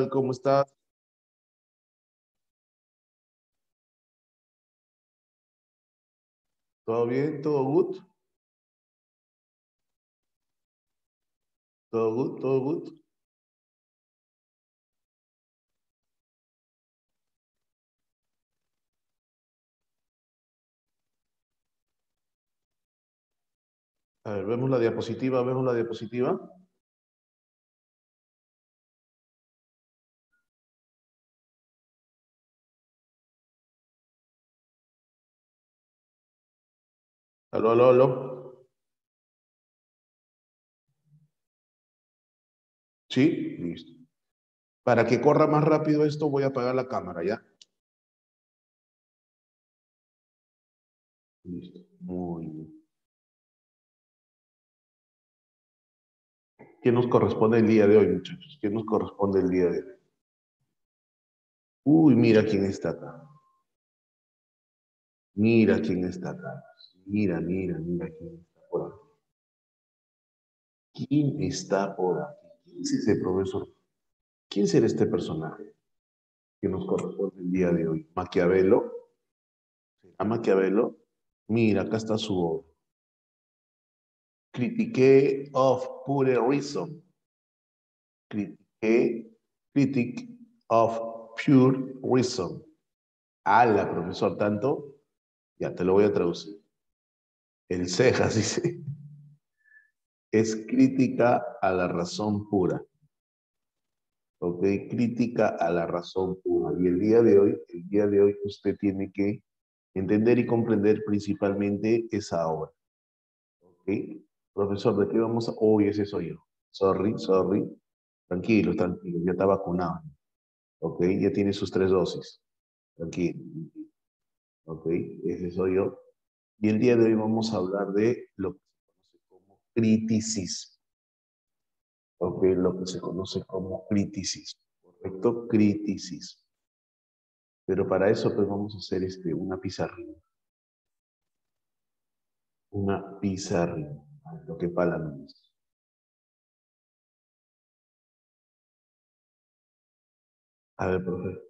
¿Cómo estás? ¿Todo bien? ¿Todo good? ¿Todo good? ¿Todo good? A ver, vemos la diapositiva, vemos la diapositiva. Aló, aló, aló. Sí, listo. Para que corra más rápido esto, voy a apagar la cámara, ¿ya? Listo. Muy bien. ¿Qué nos corresponde el día de hoy, muchachos? ¿Qué nos corresponde el día de hoy? Uy, mira quién está acá. Mira quién está acá. Mira, mira, mira quién está por aquí. ¿Quién está por aquí? ¿Quién es ese profesor? ¿Quién será este personaje que nos corresponde el día de hoy? ¿Maquiavelo? ¿A Maquiavelo? Mira, acá está su obra. Critique of Pure Reason. Critique, Critic of Pure Reason. Ala, profesor, tanto. Ya te lo voy a traducir. El Cejas dice, es crítica a la razón pura. ¿Ok? Crítica a la razón pura. Y el día de hoy usted tiene que entender y comprender principalmente esa obra. ¿Ok? Profesor, ¿de qué vamos a...? Uy, ese soy yo. Sorry, sorry. Tranquilo, tranquilo. Ya está vacunado. ¿Ok? Ya tiene sus 3 dosis. Tranquilo. ¿Ok? Ese soy yo. Y el día de hoy vamos a hablar de lo que se conoce como criticismo. ¿Ok? Lo que se conoce como criticismo. ¿Correcto? Criticismo. Pero para eso pues vamos a hacer una pizarrina. Una pizarrina. Lo que para la A ver, profe.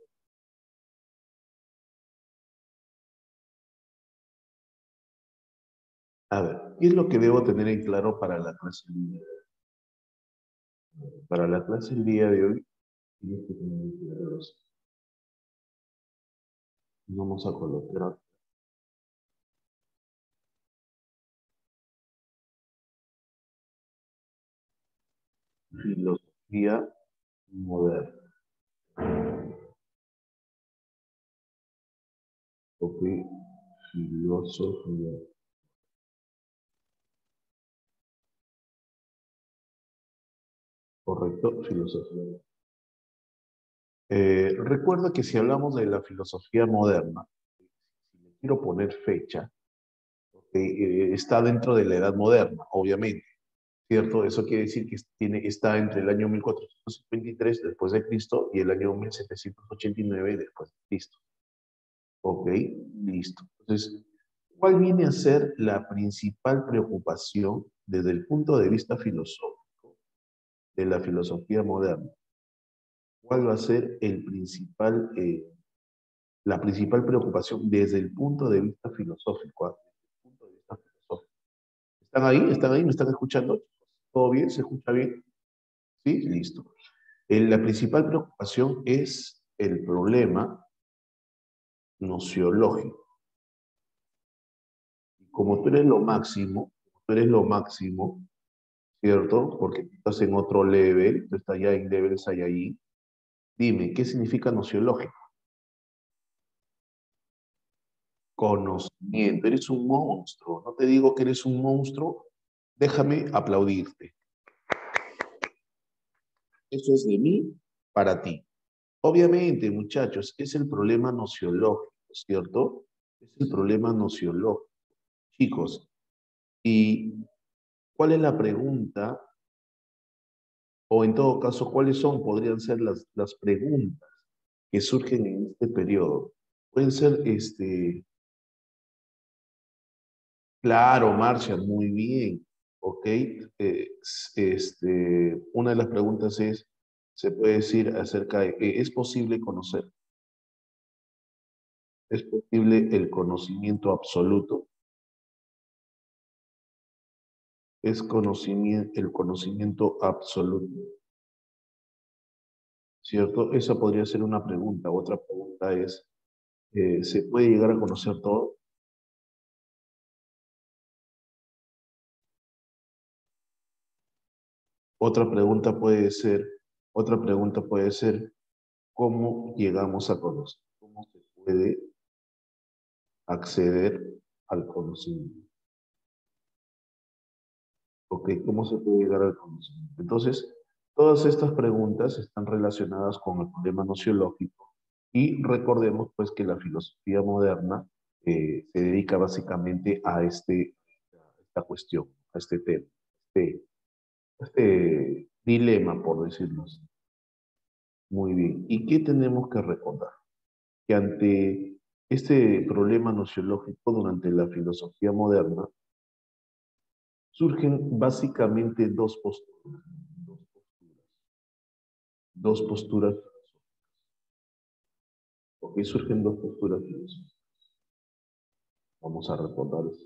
A ver, ¿qué es lo que debo tener en claro para la clase del día? Para la clase del día de hoy, tienes que tener en claro los... Vamos a colocar filosofía moderna. Ok, filosofía. Correcto, filosofía. Recuerda que si hablamos de la filosofía moderna, si le quiero poner fecha, ok, está dentro de la edad moderna, obviamente, ¿cierto? Eso quiere decir que está entre el año 1453 después de Cristo y el año 1789 después de Cristo. Ok, listo. Entonces, ¿cuál viene a ser la principal preocupación desde el punto de vista filosófico de la filosofía moderna? ¿Cuál va a ser la principal preocupación desde el punto de vista filosófico? Desde el punto de vista filosófico. ¿Están ahí? ¿Están ahí? ¿Me están escuchando? ¿Todo bien? ¿Se escucha bien? Sí, listo. La principal preocupación es el problema nociológico. Como tú eres lo máximo, tú eres lo máximo, ¿cierto? Porque tú estás en otro level, tú estás ya en level Saiyajin. Dime, ¿qué significa nociológico? Conocimiento. Eres un monstruo. No te digo que eres un monstruo, déjame aplaudirte. Eso es de mí para ti. Obviamente, muchachos, es el problema nociológico, ¿cierto? Es el problema nociológico. Chicos, ¿y cuál es la pregunta? O en todo caso, ¿cuáles podrían ser las preguntas que surgen en este periodo? Pueden ser, claro, Marcia, muy bien, ¿ok? Una de las preguntas es, se puede decir acerca de que es posible conocer, es posible el conocimiento absoluto, es conocimiento, el conocimiento absoluto, ¿cierto? Esa podría ser una pregunta. Otra pregunta es, ¿se puede llegar a conocer todo? Otra pregunta puede ser, otra pregunta puede ser, ¿cómo llegamos a conocer? ¿Cómo se puede acceder al conocimiento? ¿Ok? ¿Cómo se puede llegar al conocimiento? Entonces, todas estas preguntas están relacionadas con el problema nociológico y recordemos pues que la filosofía moderna se dedica básicamente a esta cuestión, a este tema, este, este dilema, por decirlo así. Muy bien. ¿Y qué tenemos que recordar? Que ante este problema nociológico durante la filosofía moderna surgen básicamente dos posturas, porque surgen dos posturas filosóficas. Vamos a recordar eso.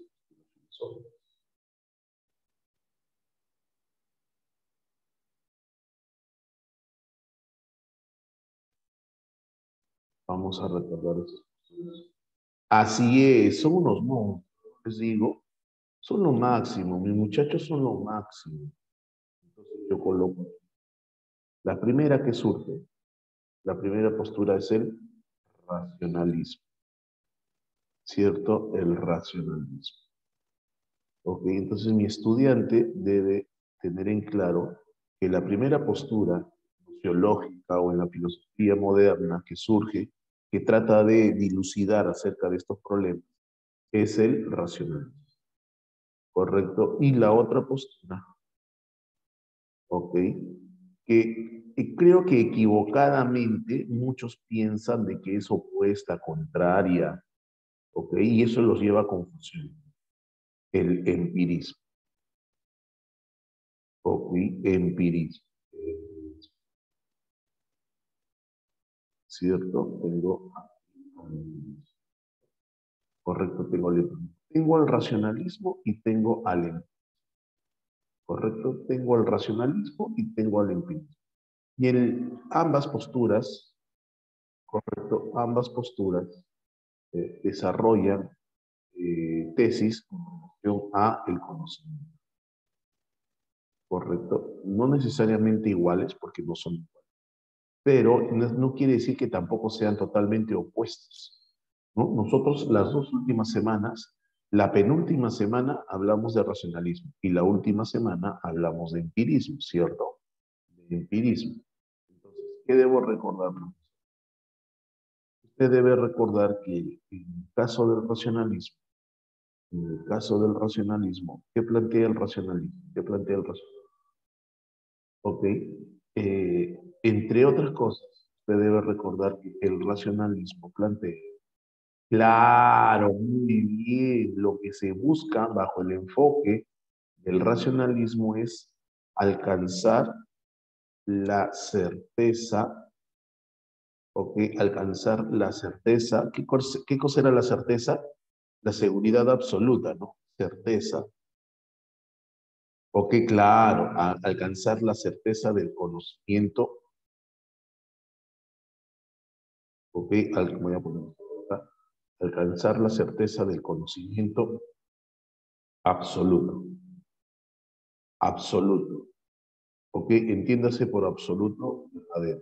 Vamos a recordar esas posturas. Así es, son unos monstruos, les digo, son lo máximo, mis muchachos son lo máximo. Entonces yo coloco la primera que surge, la primera postura es el racionalismo, ¿cierto? El racionalismo. Ok, entonces mi estudiante debe tener en claro que la primera postura sociológica o en la filosofía moderna que surge, que trata de dilucidar acerca de estos problemas, es el racionalismo, ¿correcto? Y la otra postura, ok, que creo que equivocadamente muchos piensan de que es opuesta, contraria, ok, y eso los lleva a confusión, el empirismo. Ok, empirismo. ¿Cierto? Tengo, correcto, tengo el racionalismo y tengo al empirismo. Correcto, tengo el racionalismo y tengo al empirismo. Y en ambas posturas, correcto, ambas posturas desarrollan tesis con relación a el conocimiento. Correcto, no necesariamente iguales porque no son iguales, pero no quiere decir que tampoco sean totalmente opuestos, ¿no? Nosotros las dos últimas semanas, la penúltima semana hablamos de racionalismo y la última semana hablamos de empirismo, ¿cierto? De empirismo. Entonces, ¿qué debo recordar? Usted debe recordar que en el caso del racionalismo, ¿qué plantea el racionalismo? ¿Qué plantea el racionalismo? ¿Ok? Entre otras cosas, usted debe recordar que el racionalismo plantea, claro, muy bien, lo que se busca bajo el enfoque del racionalismo es alcanzar la certeza, ¿ok? Alcanzar la certeza. ¿Qué cosa era la certeza? La seguridad absoluta, ¿no? Certeza. Ok, claro, alcanzar la certeza del conocimiento. Ok, voy a poner acá. Alcanzar la certeza del conocimiento absoluto. Absoluto. Ok, entiéndase por absoluto, a ver,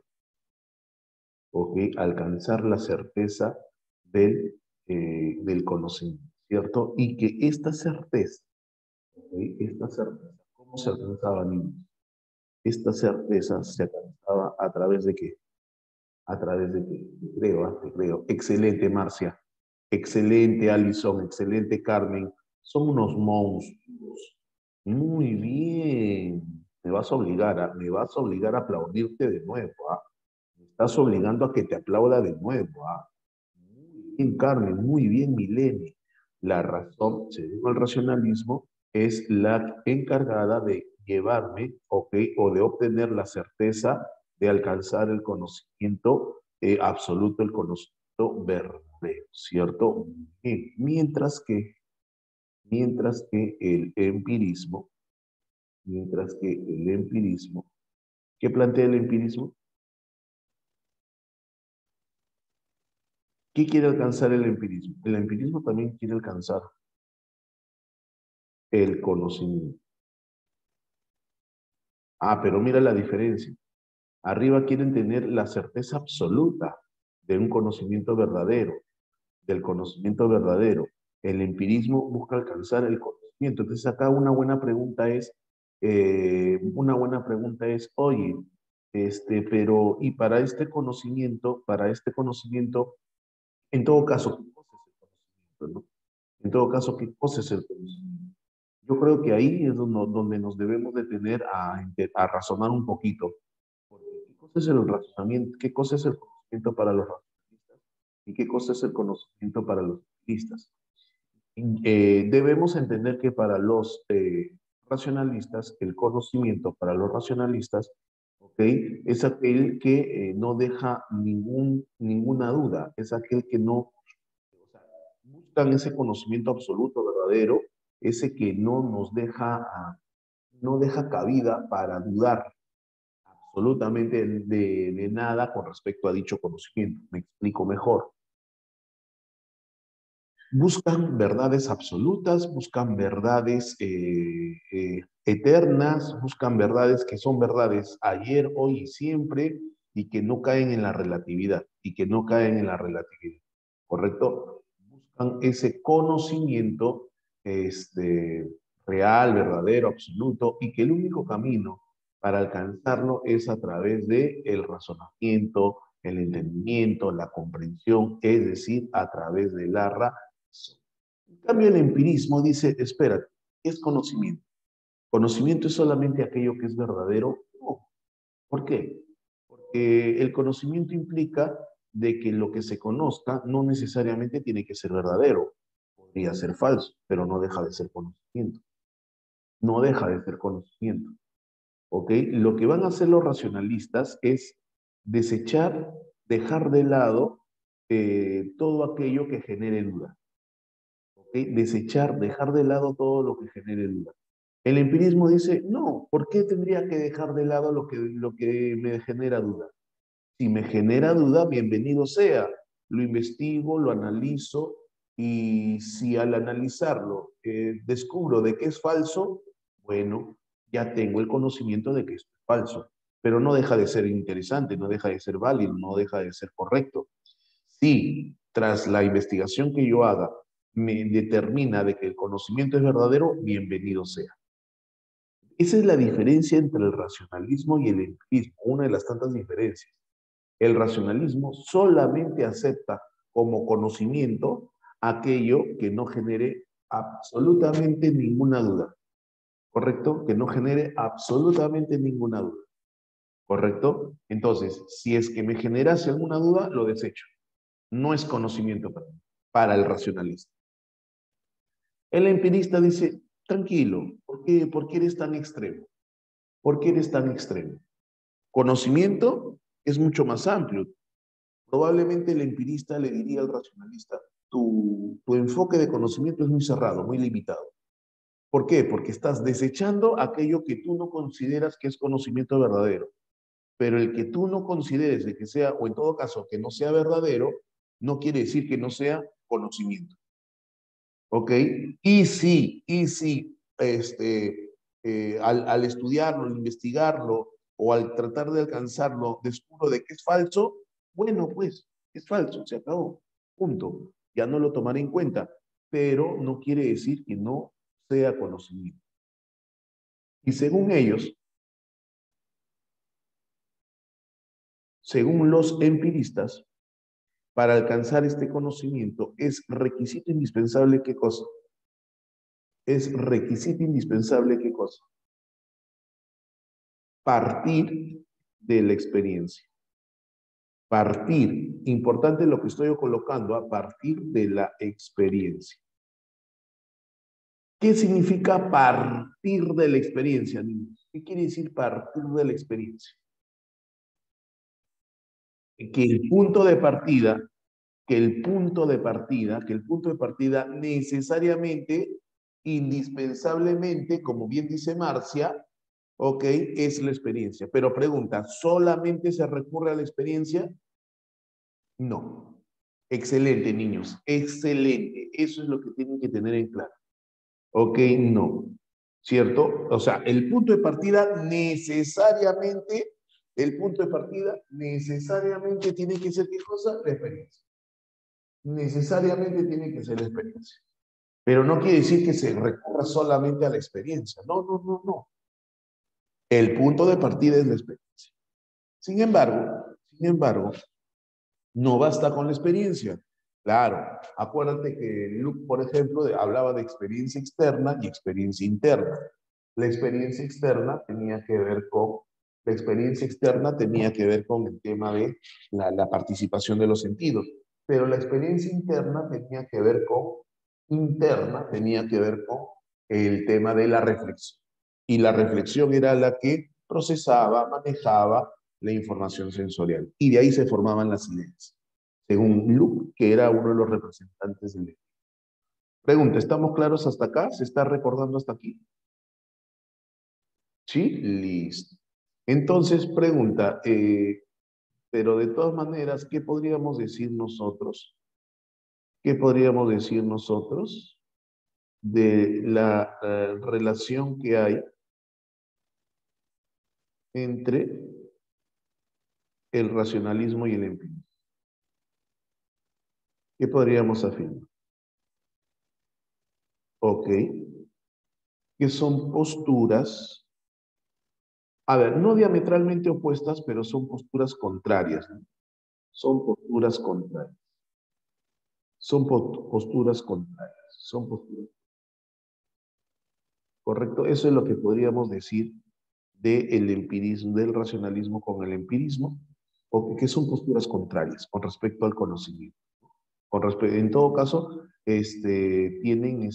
ok, alcanzar la certeza del conocimiento, ¿cierto? Y que esta certeza, ok, esta certeza, ¿cómo se alcanzaba, niños? Esta certeza se alcanzaba a través de qué? A través de qué? Te creo, te creo. Excelente, Marcia. Excelente, Alison. Excelente, Carmen. Son unos monstruos. Muy bien. Me vas a obligar a aplaudirte de nuevo, ¿ah? Me estás obligando a que te aplauda de nuevo, ¿ah? Muy bien, Carmen, muy bien, Milene. La razón, según el racionalismo, es la encargada de llevarme, ¿ok? O de obtener la certeza de alcanzar el conocimiento absoluto, el conocimiento verdadero, ¿cierto? Mientras que el empirismo, ¿qué plantea el empirismo? ¿Qué quiere alcanzar el empirismo? El empirismo también quiere alcanzar el conocimiento. Ah, pero mira la diferencia. Arriba quieren tener la certeza absoluta de un conocimiento verdadero, del conocimiento verdadero. El empirismo busca alcanzar el conocimiento. Entonces acá una buena pregunta es, oye, pero y para este conocimiento, en todo caso, ¿qué cosa es el conocimiento, no? En todo caso, ¿qué cosa es el conocimiento? Yo creo que ahí es donde nos debemos detener a razonar un poquito. Porque ¿qué cosa es el razonamiento? ¿Qué cosa es el conocimiento para los racionalistas? ¿Y qué cosa es el conocimiento para los empiristas? Debemos entender que para los racionalistas, el conocimiento para los racionalistas, ¿ok? Es aquel que no deja ninguna duda, es aquel que no, o sea, buscan ese conocimiento absoluto, verdadero, ese que no deja cabida para dudar absolutamente de nada con respecto a dicho conocimiento. Me explico mejor. Buscan verdades absolutas, buscan verdades eternas, buscan verdades que son verdades ayer, hoy y siempre, y que no caen en la relatividad, ¿correcto? Buscan ese conocimiento real, verdadero, absoluto, y que el único camino para alcanzarlo es a través de el razonamiento, el entendimiento, la comprensión, es decir, a través de la razón. En cambio, el empirismo dice, espera, ¿qué es conocimiento? ¿Conocimiento es solamente aquello que es verdadero? No. ¿Por qué? Porque el conocimiento implica de que lo que se conozca no necesariamente tiene que ser verdadero. Podría ser falso, pero no deja de ser conocimiento. No deja de ser conocimiento. ¿Ok? Lo que van a hacer los racionalistas es desechar, dejar de lado todo aquello que genere duda. ¿Ok? Desechar, dejar de lado todo lo que genere duda. El empirismo dice, no, ¿por qué tendría que dejar de lado lo que me genera duda? Si me genera duda, bienvenido sea. Lo investigo, lo analizo y si al analizarlo descubro de que es falso, bueno, ya tengo el conocimiento de que es falso. Pero no deja de ser interesante, no deja de ser válido, no deja de ser correcto. Si tras la investigación que yo haga me determina de que el conocimiento es verdadero, bienvenido sea. Esa es la diferencia entre el racionalismo y el empirismo, una de las tantas diferencias. El racionalismo solamente acepta como conocimiento aquello que no genere absolutamente ninguna duda, ¿correcto? Que no genere absolutamente ninguna duda, ¿correcto? Entonces, si es que me generase alguna duda, lo desecho. No es conocimiento para el racionalista. El empirista dice, tranquilo, ¿por qué eres tan extremo? ¿Por qué eres tan extremo? Conocimiento es mucho más amplio. Probablemente el empirista le diría al racionalista, tu enfoque de conocimiento es muy cerrado, muy limitado. ¿Por qué? Porque estás desechando aquello que tú no consideras que es conocimiento verdadero. Pero el que tú no consideres de que sea, o en todo caso que no sea verdadero, no quiere decir que no sea conocimiento. ¿Ok? Al estudiarlo, al investigarlo o al tratar de alcanzarlo, descubro de que es falso, bueno, pues es falso, se acabó, punto. Ya no lo tomaré en cuenta, pero no quiere decir que no sea conocimiento. Y según los empiristas, para alcanzar este conocimiento es requisito indispensable, ¿qué cosa? Es requisito indispensable, ¿qué cosa? Partir de la experiencia. Partir, importante lo que estoy colocando, a partir de la experiencia. ¿Qué significa partir de la experiencia, niños? ¿Qué quiere decir partir de la experiencia? que el punto de partida, que el punto de partida necesariamente, indispensablemente, como bien dice Marcia, ok, es la experiencia. Pero pregunta, ¿solamente se recurre a la experiencia? No. Excelente, niños. Excelente. Eso es lo que tienen que tener en claro. Ok, no. ¿Cierto? O sea, el punto de partida necesariamente, tiene que ser, ¿qué cosa? La experiencia. Necesariamente tiene que ser la experiencia. Pero no quiere decir que se recurra solamente a la experiencia. No, no, no, no. El punto de partida es la experiencia. Sin embargo, no basta con la experiencia. Claro, acuérdate que Luke, por ejemplo, hablaba de experiencia externa y experiencia interna. La experiencia externa tenía que ver con, el tema de la participación de los sentidos, pero la experiencia interna tenía que ver con el tema de la reflexión. Y la reflexión era la que procesaba, manejaba la información sensorial. Y de ahí se formaban las ideas, según Luke, que era uno de los representantes del... Pregunta, ¿estamos claros hasta acá? ¿Se está recordando hasta aquí? ¿Sí? Listo. Entonces, pregunta, pero de todas maneras, ¿qué podríamos decir nosotros? ¿Qué podríamos decir nosotros de la relación que hay entre el racionalismo y el empirismo? ¿Qué podríamos afirmar? Ok, que son posturas, a ver, no diametralmente opuestas, pero son posturas contrarias, ¿no? Son posturas contrarias. Posturas contrarias. Son posturas. ¿Correcto? Eso es lo que podríamos decir del empirismo, del racionalismo con el empirismo, o que son posturas contrarias con respecto al conocimiento. En todo caso, tienen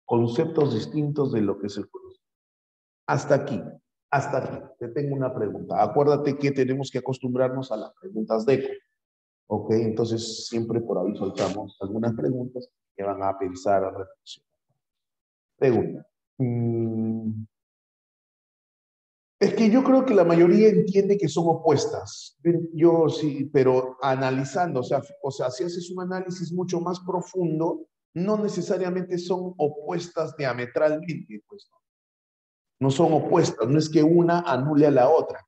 conceptos distintos de lo que es el conocimiento. Hasta aquí, hasta aquí. Te tengo una pregunta. Acuérdate que tenemos que acostumbrarnos a las preguntas de eco. Ok, entonces siempre por ahí soltamos algunas preguntas que van a pensar, a reflexionar. Pregunta. Es que yo creo que la mayoría entiende que son opuestas. Yo sí, pero analizando, o sea, si haces un análisis mucho más profundo, no necesariamente son opuestas diametralmente, pues no son opuestas, no es que una anule a la otra,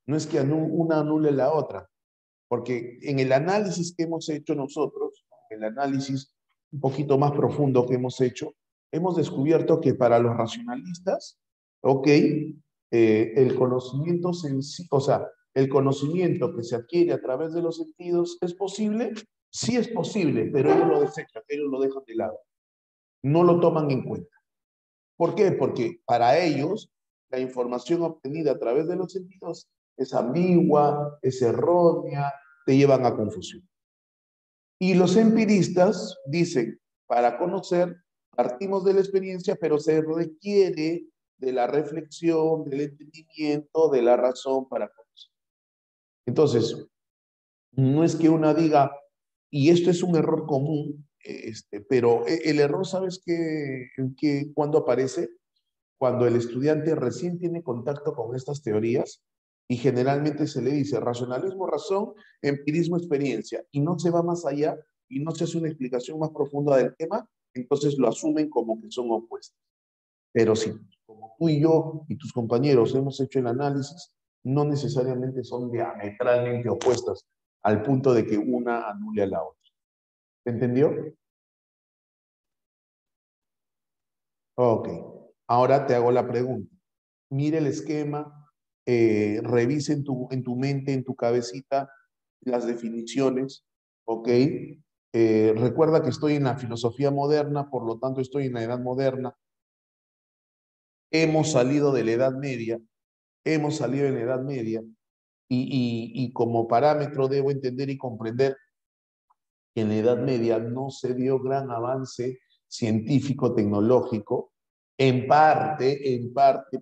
no es que una anule a la otra, porque en el análisis que hemos hecho nosotros, el análisis un poquito más profundo que hemos hecho, hemos descubierto que para los racionalistas, ok, el conocimiento o sea, el conocimiento que se adquiere a través de los sentidos es posible, sí es posible, pero ellos lo desechan, ellos lo dejan de lado, no lo toman en cuenta. ¿Por qué? Porque para ellos la información obtenida a través de los sentidos es ambigua, es errónea, te llevan a confusión. Y los empiristas dicen, para conocer, partimos de la experiencia, pero se requiere de la reflexión, del entendimiento, de la razón para conocer. Entonces, no es que una diga, y esto es un error común, pero el error, ¿sabes cuándo aparece? Cuando el estudiante recién tiene contacto con estas teorías y generalmente se le dice racionalismo, razón, empirismo, experiencia, y no se va más allá y no se hace una explicación más profunda del tema, entonces lo asumen como que son opuestos. Pero si, como tú y yo y tus compañeros hemos hecho el análisis, no necesariamente son diametralmente opuestas al punto de que una anule a la otra. ¿Se entendió? Ok. Ahora te hago la pregunta. Mire el esquema, revise en tu mente, en tu cabecita, las definiciones, ¿ok? Recuerda que estoy en la filosofía moderna, por lo tanto estoy en la edad moderna. Hemos salido de la Edad Media, y como parámetro debo entender y comprender que en la Edad Media no se dio gran avance científico, tecnológico, en parte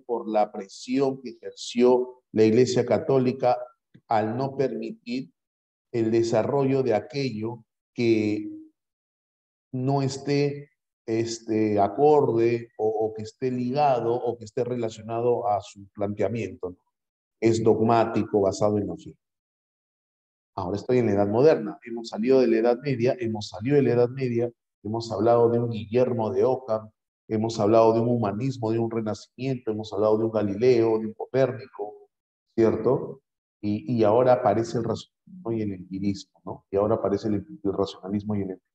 por la presión que ejerció la Iglesia Católica al no permitir el desarrollo de aquello que no esté acorde o que esté ligado o que esté relacionado a su planteamiento, ¿no? Es dogmático, basado en la fe. Ahora estoy en la Edad Moderna. Hemos salido de la Edad Media, hemos salido de la Edad Media, hemos hablado de un Guillermo de Ockham, hemos hablado de un humanismo, de un renacimiento, hemos hablado de un Galileo, de un Copérnico, ¿cierto? Y ahora aparece el racionalismo y el empirismo, ¿no? Y ahora aparece el racionalismo y el empirismo.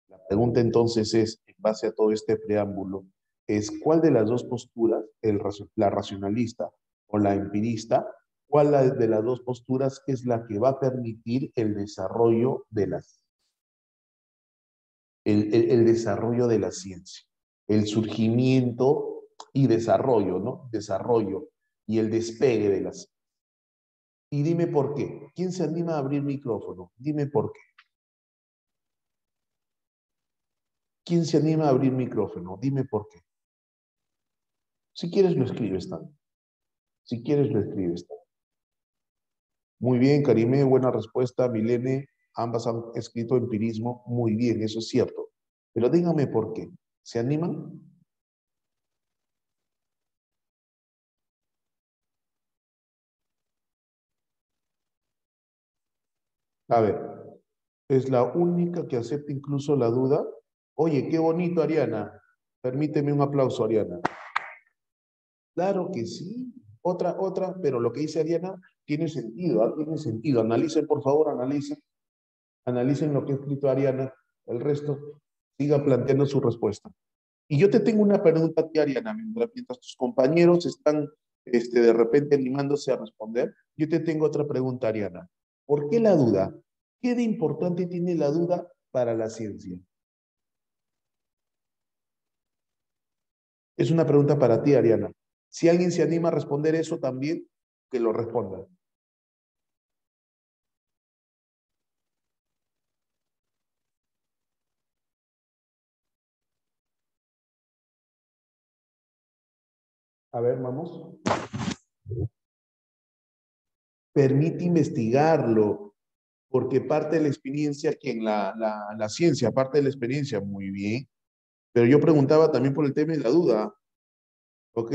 La pregunta entonces es, en base a todo este preámbulo, es ¿cuál de las dos posturas, la racionalista o la empirista, cuál de las dos posturas es la que va a permitir el desarrollo de el desarrollo de la ciencia, el surgimiento y desarrollo, ¿no? Desarrollo y el despegue de la ciencia? Y dime por qué. ¿Quién se anima a abrir micrófono? Dime por qué. ¿Quién se anima a abrir micrófono? Dime por qué. Si quieres lo escribes también. Si quieres lo escribes también. Muy bien, Karime, buena respuesta. Milene, ambas han escrito empirismo. Muy bien, eso es cierto. Pero dígame por qué. ¿Se animan? A ver, es la única que acepta incluso la duda. Oye, qué bonito, Ariana. Permíteme un aplauso, Ariana. Claro que sí. Otra, pero lo que dice Ariana tiene sentido, ¿ah? Tiene sentido. Analicen, por favor, analicen. Analicen lo que ha escrito Ariana. El resto, siga planteando su respuesta. Y yo te tengo una pregunta a ti, Ariana, mientras tus compañeros están de repente animándose a responder. Yo te tengo otra pregunta, Ariana. ¿Por qué la duda? ¿Qué de importante tiene la duda para la ciencia? Es una pregunta para ti, Ariana. Si alguien se anima a responder eso también, que lo responda. A ver, vamos. Permite investigarlo, porque parte de la experiencia, que en la ciencia, parte de la experiencia, muy bien. Pero yo preguntaba también por el tema de la duda, ¿ok?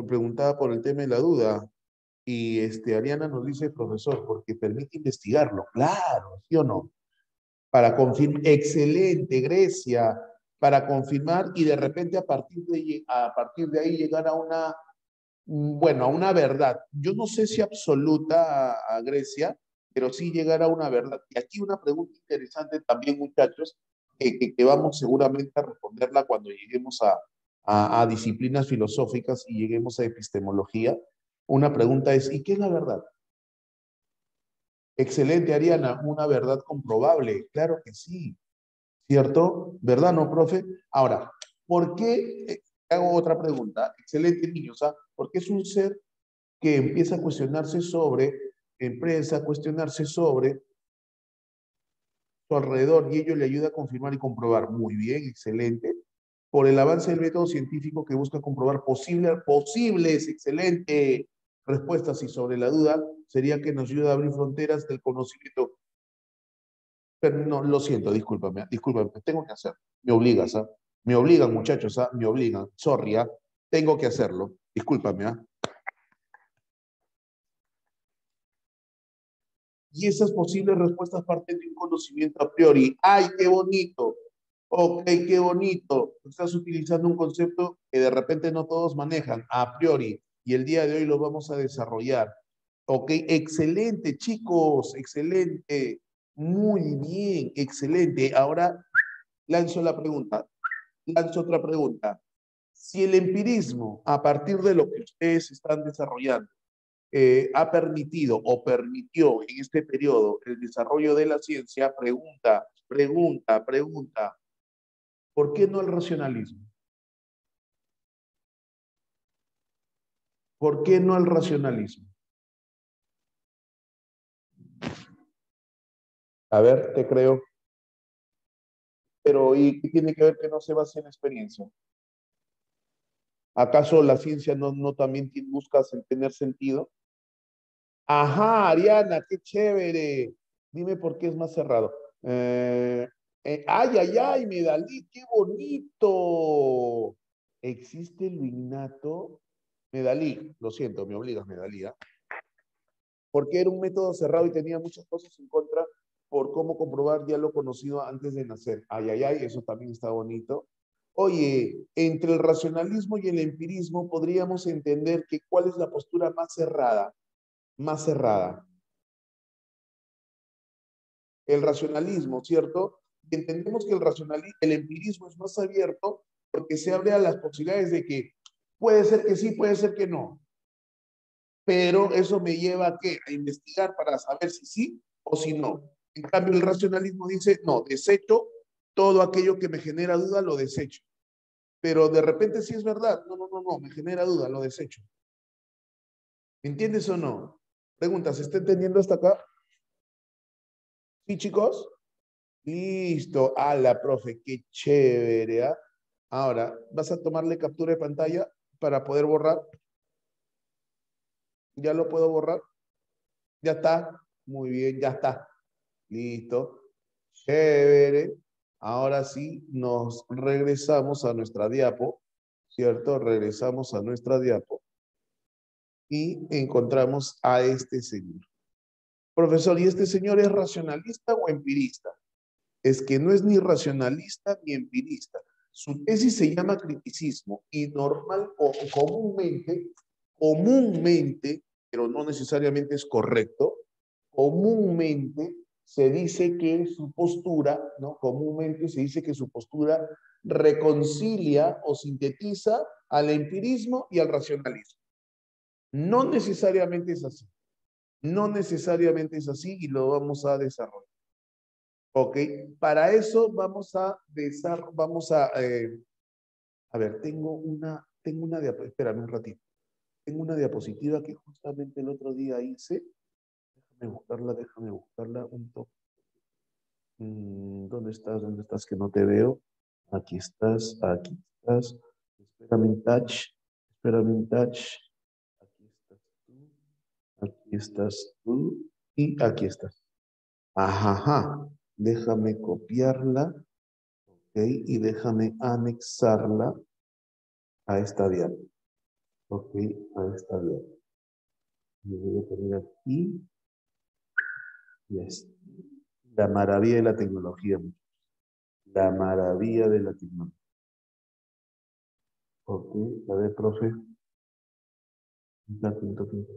Preguntaba por el tema de la duda. Y Ariana nos dice, profesor, porque permite investigarlo. Claro, ¿sí o no? Para confirmar, excelente, Grecia, para confirmar y de repente a partir de ahí llegar a una, bueno, a una verdad. Yo no sé si absoluta a Grecia, pero sí llegar a una verdad. Y aquí una pregunta interesante también, muchachos, que vamos seguramente a responderla cuando lleguemos a disciplinas filosóficas y lleguemos a epistemología. Una pregunta es, ¿y qué es la verdad? Excelente, Ariana, una verdad comprobable. Claro que sí, ¿cierto? ¿Verdad, no, profe? Ahora, ¿por qué? Hago otra pregunta. Excelente, niños. ¿Ah? Porque es un ser que empieza a cuestionarse sobre, empieza a cuestionarse sobre su alrededor y ello le ayuda a confirmar y comprobar. Muy bien, excelente. Por el avance del método científico que busca comprobar posibles, excelente, respuestas y sobre la duda sería que nos ayuda a abrir fronteras del conocimiento. Pero no, lo siento, discúlpame, tengo que hacer. Me obligas, ¿ah? Me obligan, muchachos, ¿ah? Me obligan. Sorry, ¿ah? Tengo que hacerlo. Discúlpame, ¿ah? Y esas posibles respuestas parten de un conocimiento a priori. ¡Ay, qué bonito! Ok, qué bonito. Estás utilizando un concepto que de repente no todos manejan, a priori, y el día de hoy lo vamos a desarrollar. Ok, excelente, chicos, excelente. Muy bien, excelente. Ahora lanzo la pregunta. Lanzo otra pregunta. Si el empirismo, a partir de lo que ustedes están desarrollando, ha permitido o permitió en este periodo el desarrollo de la ciencia, pregunta, ¿por qué no el racionalismo? ¿Por qué no el racionalismo? A ver, te creo. Pero ¿y qué tiene que ver que no se base en experiencia? ¿Acaso la ciencia no también busca tener sentido? Ajá, Ariana, qué chévere. Dime por qué es más cerrado. Ay, ay, ay, Medalí, qué bonito. ¿Existe lo innato? Medalí, lo siento, me obligas, Medalí, ¿ah? Porque era un método cerrado y tenía muchas cosas en contra por cómo comprobar ya lo conocido antes de nacer. Ay, ay, ay, eso también está bonito. Oye, entre el racionalismo y el empirismo podríamos entender que cuál es la postura más cerrada, más cerrada. El racionalismo, ¿cierto? Y entendemos que el empirismo es más abierto porque se abre a las posibilidades de que puede ser que sí, puede ser que no. Pero eso me lleva a qué? A investigar para saber si sí o si no. En cambio, el racionalismo dice, no, desecho todo aquello que me genera duda, lo desecho. Pero de repente sí es verdad. No, no, no, no, me genera duda, lo desecho. ¿Entiendes o no? Pregunta, ¿se está entendiendo hasta acá? ¿Sí, chicos? Listo. La profe, qué chévere, ¿ah? Ahora, ¿vas a tomarle captura de pantalla para poder borrar? ¿Ya lo puedo borrar? ¿Ya está? Muy bien, ya está. Listo. Chévere. Ahora sí, nos regresamos a nuestra diapo, ¿cierto? Regresamos a nuestra diapo y encontramos a este señor. Profesor, ¿y este señor es racionalista o empirista? Es que no es ni racionalista ni empirista. Su tesis se llama criticismo y normal o comúnmente, pero no necesariamente es correcto, comúnmente se dice que su postura, ¿no? Comúnmente se dice que su postura reconcilia o sintetiza al empirismo y al racionalismo. No necesariamente es así. No necesariamente es así y lo vamos a desarrollar. Ok, para eso a ver, tengo una diapositiva, espérame un ratito. Tengo una diapositiva que justamente el otro día hice. Déjame buscarla un toque. ¿Dónde estás? ¿Dónde estás? Que no te veo. Aquí estás, aquí estás. Espérame un touch, espérame un touch. Aquí estás tú, aquí estás tú y aquí estás. Ajá, déjame copiarla, ¿ok? Y déjame anexarla a esta diapo. Ok, a esta diapo. Me voy a poner aquí y así. La maravilla de la tecnología. La maravilla de la tecnología. Ok, a ver, profe. Pinta, pinta, pinta.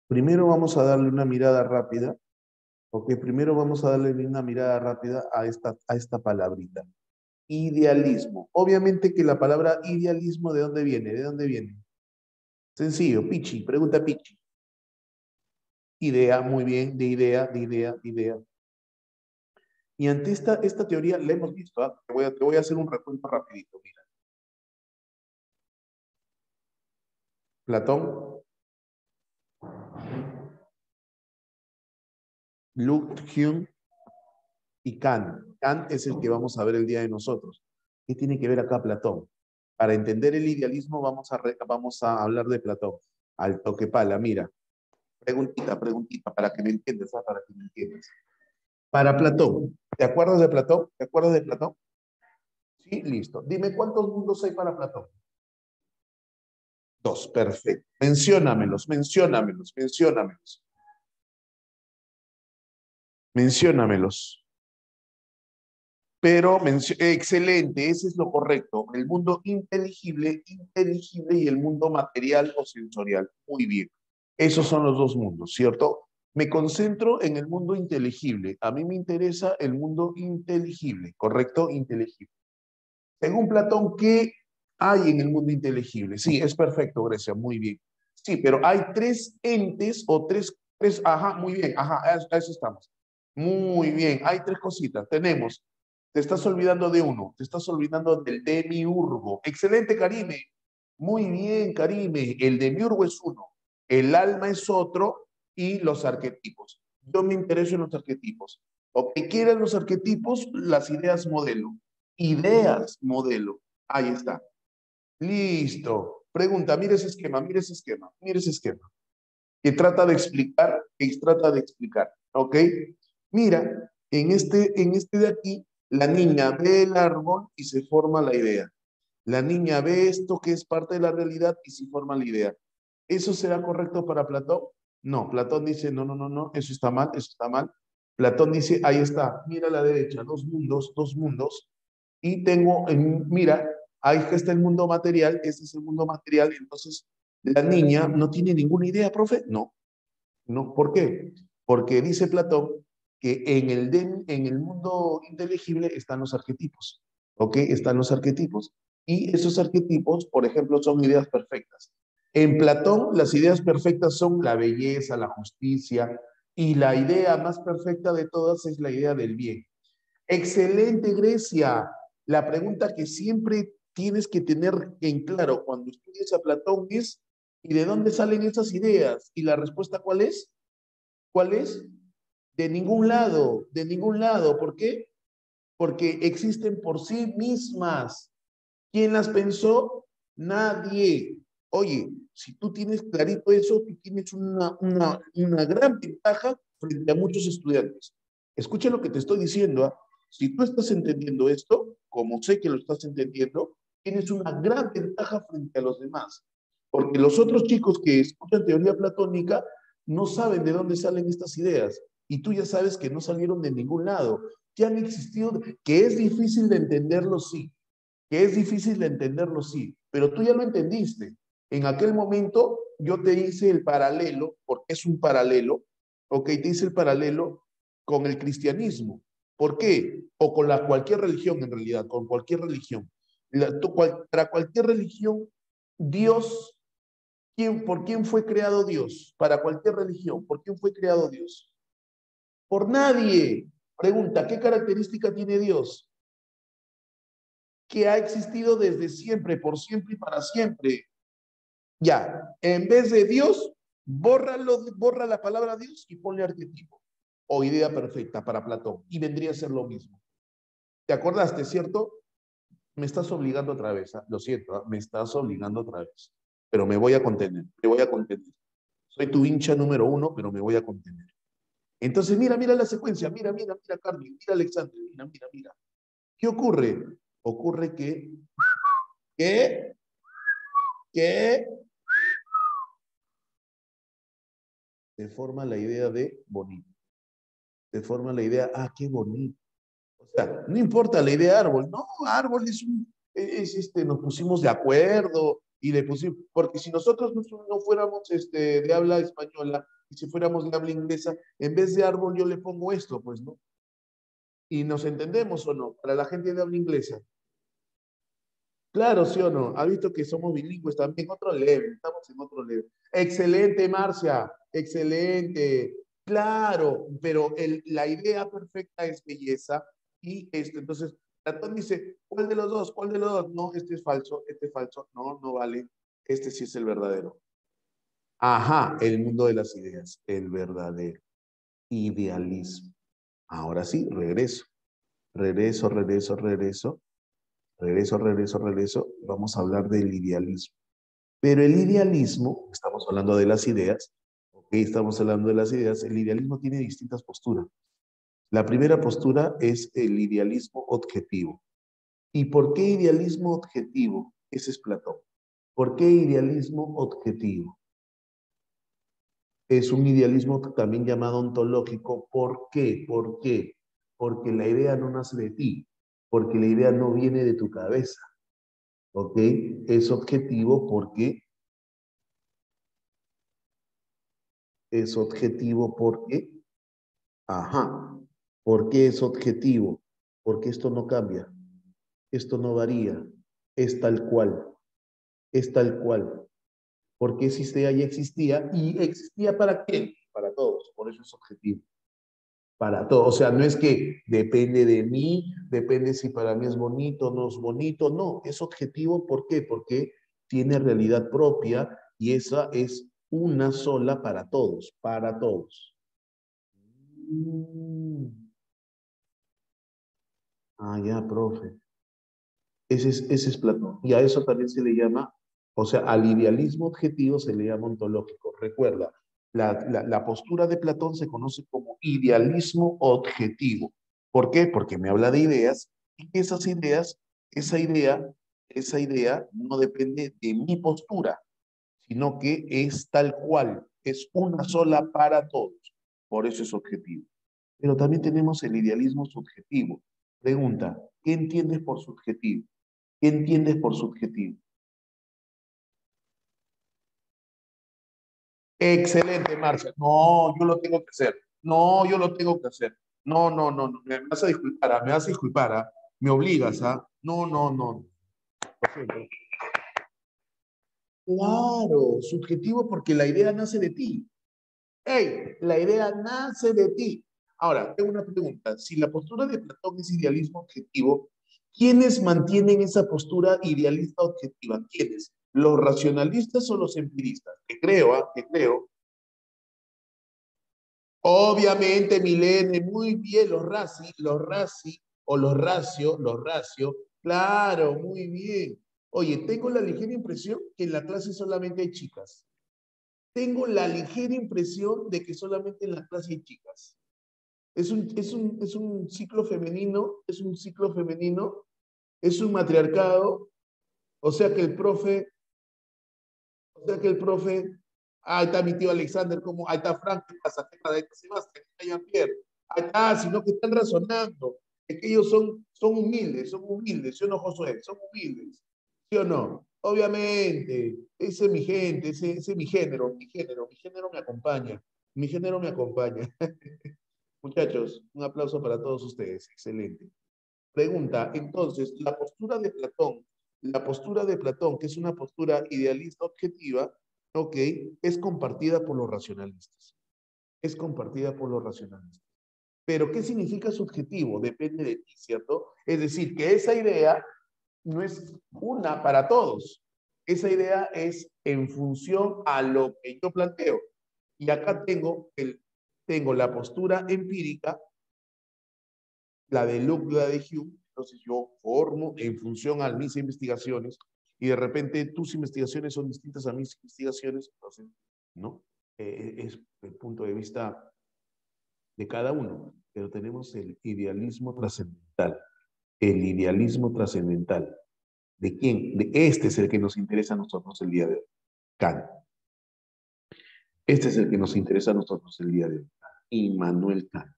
Primero vamos a darle una mirada rápida. Ok, primero vamos a darle una mirada rápida a esta palabrita. Idealismo. Obviamente que la palabra idealismo, ¿de dónde viene? ¿De dónde viene? Sencillo, Pichi, pregunta Pichi. Idea, muy bien, de idea, de idea, de idea. Y ante esta teoría la hemos visto, ¿ah? Te voy a hacer un recuento rapidito, mira. Platón, Luke y Kant. Kant es el que vamos a ver el día de nosotros. ¿Qué tiene que ver acá Platón? Para entender el idealismo vamos a hablar de Platón. Al toque pala, mira. Preguntita, para que me entiendas, ¿ah? Para que me entiendas. Para Platón, ¿te acuerdas de Platón? ¿Te acuerdas de Platón? Sí, listo. Dime cuántos mundos hay para Platón. Dos, perfecto. Menciónamelos. Pero, excelente, ese es lo correcto. El mundo inteligible y el mundo material o sensorial. Muy bien. Esos son los dos mundos, ¿cierto? Me concentro en el mundo inteligible. A mí me interesa el mundo inteligible, ¿correcto? Inteligible. Según Platón, ¿qué hay en el mundo inteligible? Sí, es perfecto, Grecia, muy bien. Sí, pero hay tres entes o ajá, muy bien, ajá, a eso estamos. Muy bien, hay tres cositas. Te estás olvidando de uno, te estás olvidando del demiurgo. Excelente, Karime. Muy bien, Karime. El demiurgo es uno, el alma es otro y los arquetipos. Yo me intereso en los arquetipos. ¿Ok? ¿Qué eran los arquetipos? Las ideas modelo. Ideas modelo. Ahí está. Listo. Pregunta, mire ese esquema, mire ese esquema, mire ese esquema. Que trata de explicar, ¿ok? Mira, en este de aquí, la niña ve el árbol y se forma la idea. La niña ve esto que es parte de la realidad y se forma la idea. ¿Eso será correcto para Platón? No, Platón dice, no, no, no, no, eso está mal, eso está mal. Platón dice, ahí está, mira a la derecha, dos mundos, y tengo, mira, ahí está el mundo material, este es el mundo material, entonces la niña no tiene ninguna idea, profe. No, no, ¿por qué? Porque dice Platón que en el mundo inteligible están los arquetipos, ¿ok? Están los arquetipos. Y esos arquetipos, por ejemplo, son ideas perfectas. En Platón, las ideas perfectas son la belleza, la justicia, y la idea más perfecta de todas es la idea del bien. Excelente, Grecia. La pregunta que siempre tienes que tener en claro cuando estudias a Platón es, ¿y de dónde salen esas ideas? ¿Y la respuesta cuál es? ¿Cuál es? De ningún lado, de ningún lado. ¿Por qué? Porque existen por sí mismas. ¿Quién las pensó? Nadie. Oye, si tú tienes clarito eso, tú tienes una gran ventaja frente a muchos estudiantes. Escucha lo que te estoy diciendo. ¿Ah? Si tú estás entendiendo esto, como sé que lo estás entendiendo, tienes una gran ventaja frente a los demás. Porque los otros chicos que escuchan teoría platónica no saben de dónde salen estas ideas. Y tú ya sabes que no salieron de ningún lado. Que han existido, que es difícil de entenderlo, sí, que es difícil de entenderlo, sí, pero tú ya lo entendiste. En aquel momento yo te hice el paralelo, porque es un paralelo, ok, te hice el paralelo con el cristianismo. ¿Por qué? O con cualquier religión en realidad, con cualquier religión. Para cualquier religión, Dios, ¿por quién fue creado Dios? Para cualquier religión, ¿por quién fue creado Dios? Por nadie. Pregunta, ¿qué característica tiene Dios? Que ha existido desde siempre, por siempre y para siempre. Ya, en vez de Dios, borra la palabra Dios y ponle arquetipo o idea perfecta para Platón y vendría a ser lo mismo. ¿Te acordaste, cierto? Me estás obligando otra vez, ¿eh? Lo siento, ¿eh? Me estás obligando otra vez, pero me voy a contener, me voy a contener. Soy tu hincha número uno, pero me voy a contener. Entonces, mira la secuencia, mira, Carmen, mira, Alexandre, mira. ¿Qué ocurre? Ocurre que, que te forma la idea de bonito. Te forma la idea, qué bonito. O sea, no importa la idea de árbol, no, árbol nos pusimos de acuerdo y le pusimos, porque si nosotros no fuéramos de habla española y si fuéramos de habla inglesa, en vez de árbol yo le pongo esto, pues, ¿no? Y nos entendemos o no, para la gente de habla inglesa. Claro, sí o no. Ha visto que somos bilingües también, otro level, estamos en otro level. Excelente, Marcia, excelente. Claro, pero la idea perfecta es belleza y entonces, Platón dice, ¿cuál de los dos? ¿Cuál de los dos? No, este es falso, no, no vale, este sí es el verdadero. Ajá, el mundo de las ideas, el verdadero idealismo. Ahora sí, regreso, vamos a hablar del idealismo. Pero el idealismo, estamos hablando de las ideas, ¿ok? Estamos hablando de las ideas, el idealismo tiene distintas posturas. La primera postura es el idealismo objetivo. ¿Y por qué idealismo objetivo? Ese es Platón. ¿Por qué idealismo objetivo? Es un idealismo también llamado ontológico. ¿Por qué? ¿Por qué? Porque la idea no nace de ti, porque la idea no viene de tu cabeza, ¿ok? Es objetivo porque ajá, ¿por qué es objetivo? Porque esto no cambia, esto no varía, es tal cual, es tal cual. Porque esa idea ya existía y existía para qué? Para todos, por eso es objetivo. Para todos, o sea, no es que depende de mí, depende si para mí es bonito o no es bonito, no, es objetivo, ¿por qué? Porque tiene realidad propia y esa es una sola para todos, para todos. Ah, ya, profe. Ese es Platón. Y a eso también se le llama, o sea, al idealismo objetivo se le llama ontológico. Recuerda, la postura de Platón se conoce como idealismo objetivo. ¿Por qué? Porque me habla de ideas y que esas ideas, esa idea no depende de mi postura, sino que es tal cual, es una sola para todos. Por eso es objetivo. Pero también tenemos el idealismo subjetivo. Pregunta, ¿qué entiendes por subjetivo? ¿Qué entiendes por subjetivo? Excelente, Marcia. No, yo lo tengo que hacer. No, yo lo tengo que hacer. No, no, no, no. Me vas a disculpar, me vas a disculpar, me obligas, ¿ah? No, no, no. Lo siento. Claro, subjetivo porque la idea nace de ti. ¡Ey! La idea nace de ti. Ahora, tengo una pregunta. Si la postura de Platón es idealismo objetivo, ¿quiénes mantienen esa postura idealista objetiva? ¿Quiénes? ¿Los racionalistas o los empiristas? Que creo, ¿ah? Que creo. Obviamente, Milene, muy bien, los raci, o los racio, claro, muy bien. Oye, tengo la ligera impresión que en la clase solamente hay chicas. Tengo la ligera impresión de que solamente en la clase hay chicas. Es un ciclo femenino, es un matriarcado, o sea que el profe, ahí está mi tío Alexander, como, ahí está Frank, ¿qué pasa? Ahí está Sebastián, ahí está Jean-Pierre, ahí está, sino que están razonando, es que ellos son humildes, ¿sí o no, Josué? Son humildes, ¿sí o no? Obviamente, ese es mi gente, ese es mi género me acompaña. Muchachos, un aplauso para todos ustedes, excelente. Pregunta, entonces, la postura de Platón, que es una postura idealista objetiva, ok, es compartida por los racionalistas. Es compartida por los racionalistas. Pero, ¿qué significa subjetivo? Depende de ti, ¿cierto? Es decir, que esa idea no es una para todos. Esa idea es en función a lo que yo planteo. Y acá tengo la postura empírica, la de Luke, la de Hume, entonces yo formo en función a mis investigaciones y de repente tus investigaciones son distintas a mis investigaciones, entonces, ¿no? Es el punto de vista de cada uno, pero tenemos el idealismo trascendental. El idealismo trascendental. ¿De quién? De este es el que nos interesa a nosotros el día de hoy. Kant. Este es el que nos interesa a nosotros el día de hoy. Immanuel Kant.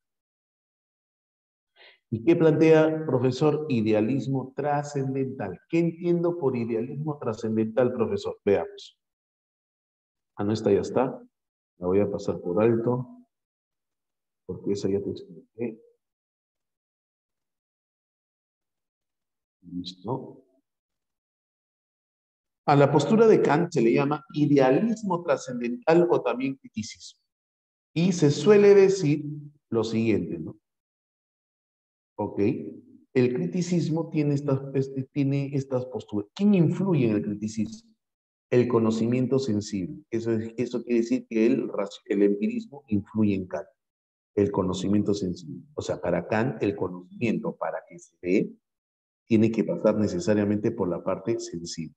¿Y qué plantea, profesor? Idealismo trascendental. ¿Qué entiendo por idealismo trascendental, profesor? Veamos. Ah, no, esta ya está. La voy a pasar por alto, porque esa ya te expliqué. Listo. A la postura de Kant se le llama idealismo trascendental o también criticismo. Y se suele decir lo siguiente, ¿no? ¿Ok? El criticismo tiene estas posturas. ¿Quién influye en el criticismo? El conocimiento sensible. Eso quiere decir que el empirismo influye en Kant. El conocimiento sensible. O sea, para Kant, el conocimiento, para que se dé, tiene que pasar necesariamente por la parte sensible.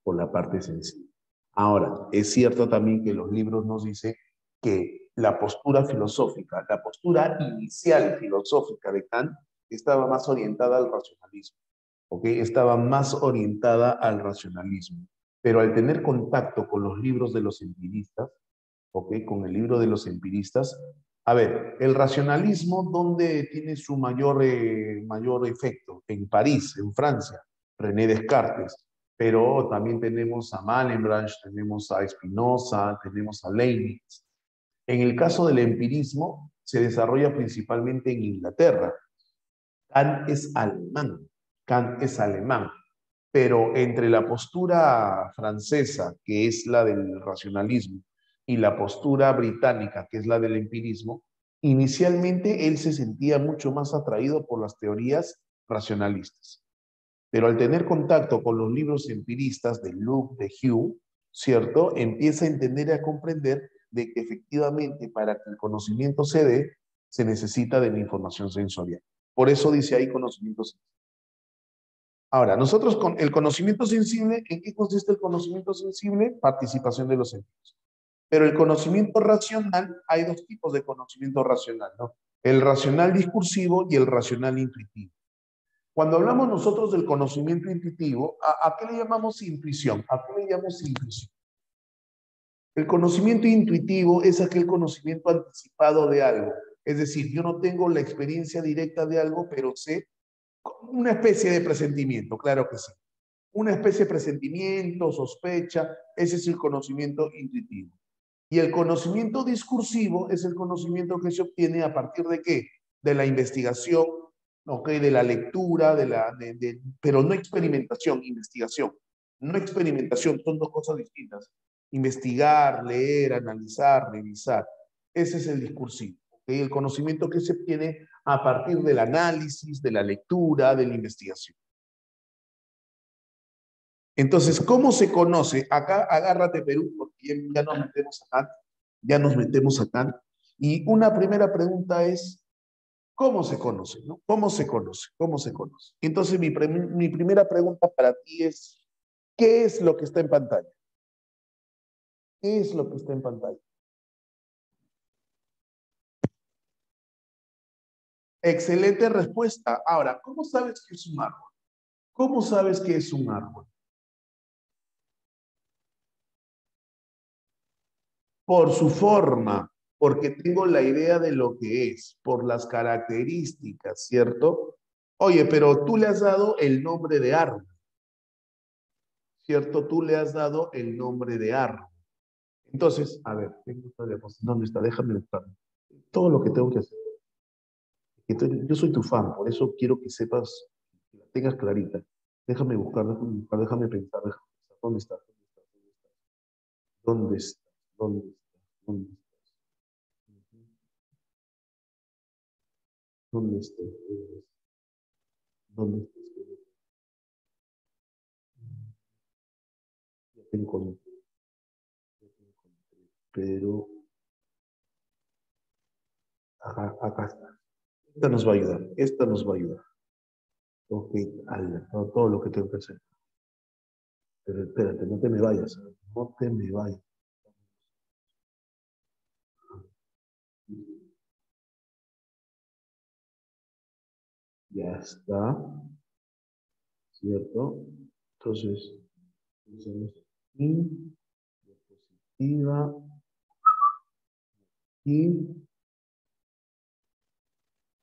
Por la parte sensible. Ahora, es cierto también que los libros nos dicen que la postura filosófica, la postura inicial filosófica de Kant estaba más orientada al racionalismo, ¿ok? Estaba más orientada al racionalismo. Pero al tener contacto con los libros de los empiristas, ¿ok? Con el libro de los empiristas, a ver, el racionalismo, ¿dónde tiene su mayor efecto? En París, en Francia, René Descartes. Pero también tenemos a Malebranche, tenemos a Spinoza, tenemos a Leibniz. En el caso del empirismo, se desarrolla principalmente en Inglaterra. Kant es alemán. Kant es alemán. Pero entre la postura francesa, que es la del racionalismo, y la postura británica, que es la del empirismo, inicialmente él se sentía mucho más atraído por las teorías racionalistas. Pero al tener contacto con los libros empiristas de Luke, de Hume, ¿cierto? Empieza a entender y a comprender de que efectivamente para que el conocimiento se dé, se necesita de la información sensorial. Por eso dice ahí conocimiento sensible. Ahora, nosotros con el conocimiento sensible, ¿en qué consiste el conocimiento sensible? Participación de los sentidos. Pero el conocimiento racional, hay dos tipos de conocimiento racional, ¿no? El racional discursivo y el racional intuitivo. Cuando hablamos nosotros del conocimiento intuitivo, ¿a qué le llamamos intuición? ¿A qué le llamamos intuición? El conocimiento intuitivo es aquel conocimiento anticipado de algo. Es decir, yo no tengo la experiencia directa de algo, pero sé una especie de presentimiento, claro que sí. Una especie de presentimiento, sospecha, ese es el conocimiento intuitivo. Y el conocimiento discursivo es el conocimiento que se obtiene a partir de ¿qué? De la investigación, ¿ok? De la lectura, pero no experimentación, investigación. No experimentación, son dos cosas distintas. Investigar, leer, analizar, revisar. Ese es el discursivo. ¿Okay? El conocimiento que se obtiene a partir del análisis, de la lectura, de la investigación. Entonces, ¿cómo se conoce? Acá, agárrate Perú, porque ya nos metemos acá. Ya nos metemos acá. Y una primera pregunta es, ¿cómo se conoce? ¿No? ¿Cómo se conoce? ¿Cómo se conoce? Entonces, mi primera pregunta para ti es, ¿qué es lo que está en pantalla? ¿Qué es lo que está en pantalla? Excelente respuesta. Ahora, ¿cómo sabes que es un árbol? ¿Cómo sabes que es un árbol? Por su forma, porque tengo la idea de lo que es, por las características, ¿cierto? Oye, pero tú le has dado el nombre de árbol, ¿cierto? Tú le has dado el nombre de árbol. Entonces, a ver, ¿dónde está? Déjame buscar. Todo lo que tengo que hacer. Yo soy tu fan, por eso quiero que sepas, que la tengas clarita. Déjame buscar, déjame pensar, ¿dónde está? ¿Dónde está? ¿Dónde está? ¿Dónde está? ¿Dónde está? ¿Dónde está? Ya te encontré, pero acá está. Esta nos va a ayudar, esta nos va a ayudar. Ok, todo lo que tengo que hacer. Pero espérate, no te me vayas, no te me vayas. Ya está, ¿cierto? Entonces, hacemos aquí, diapositiva,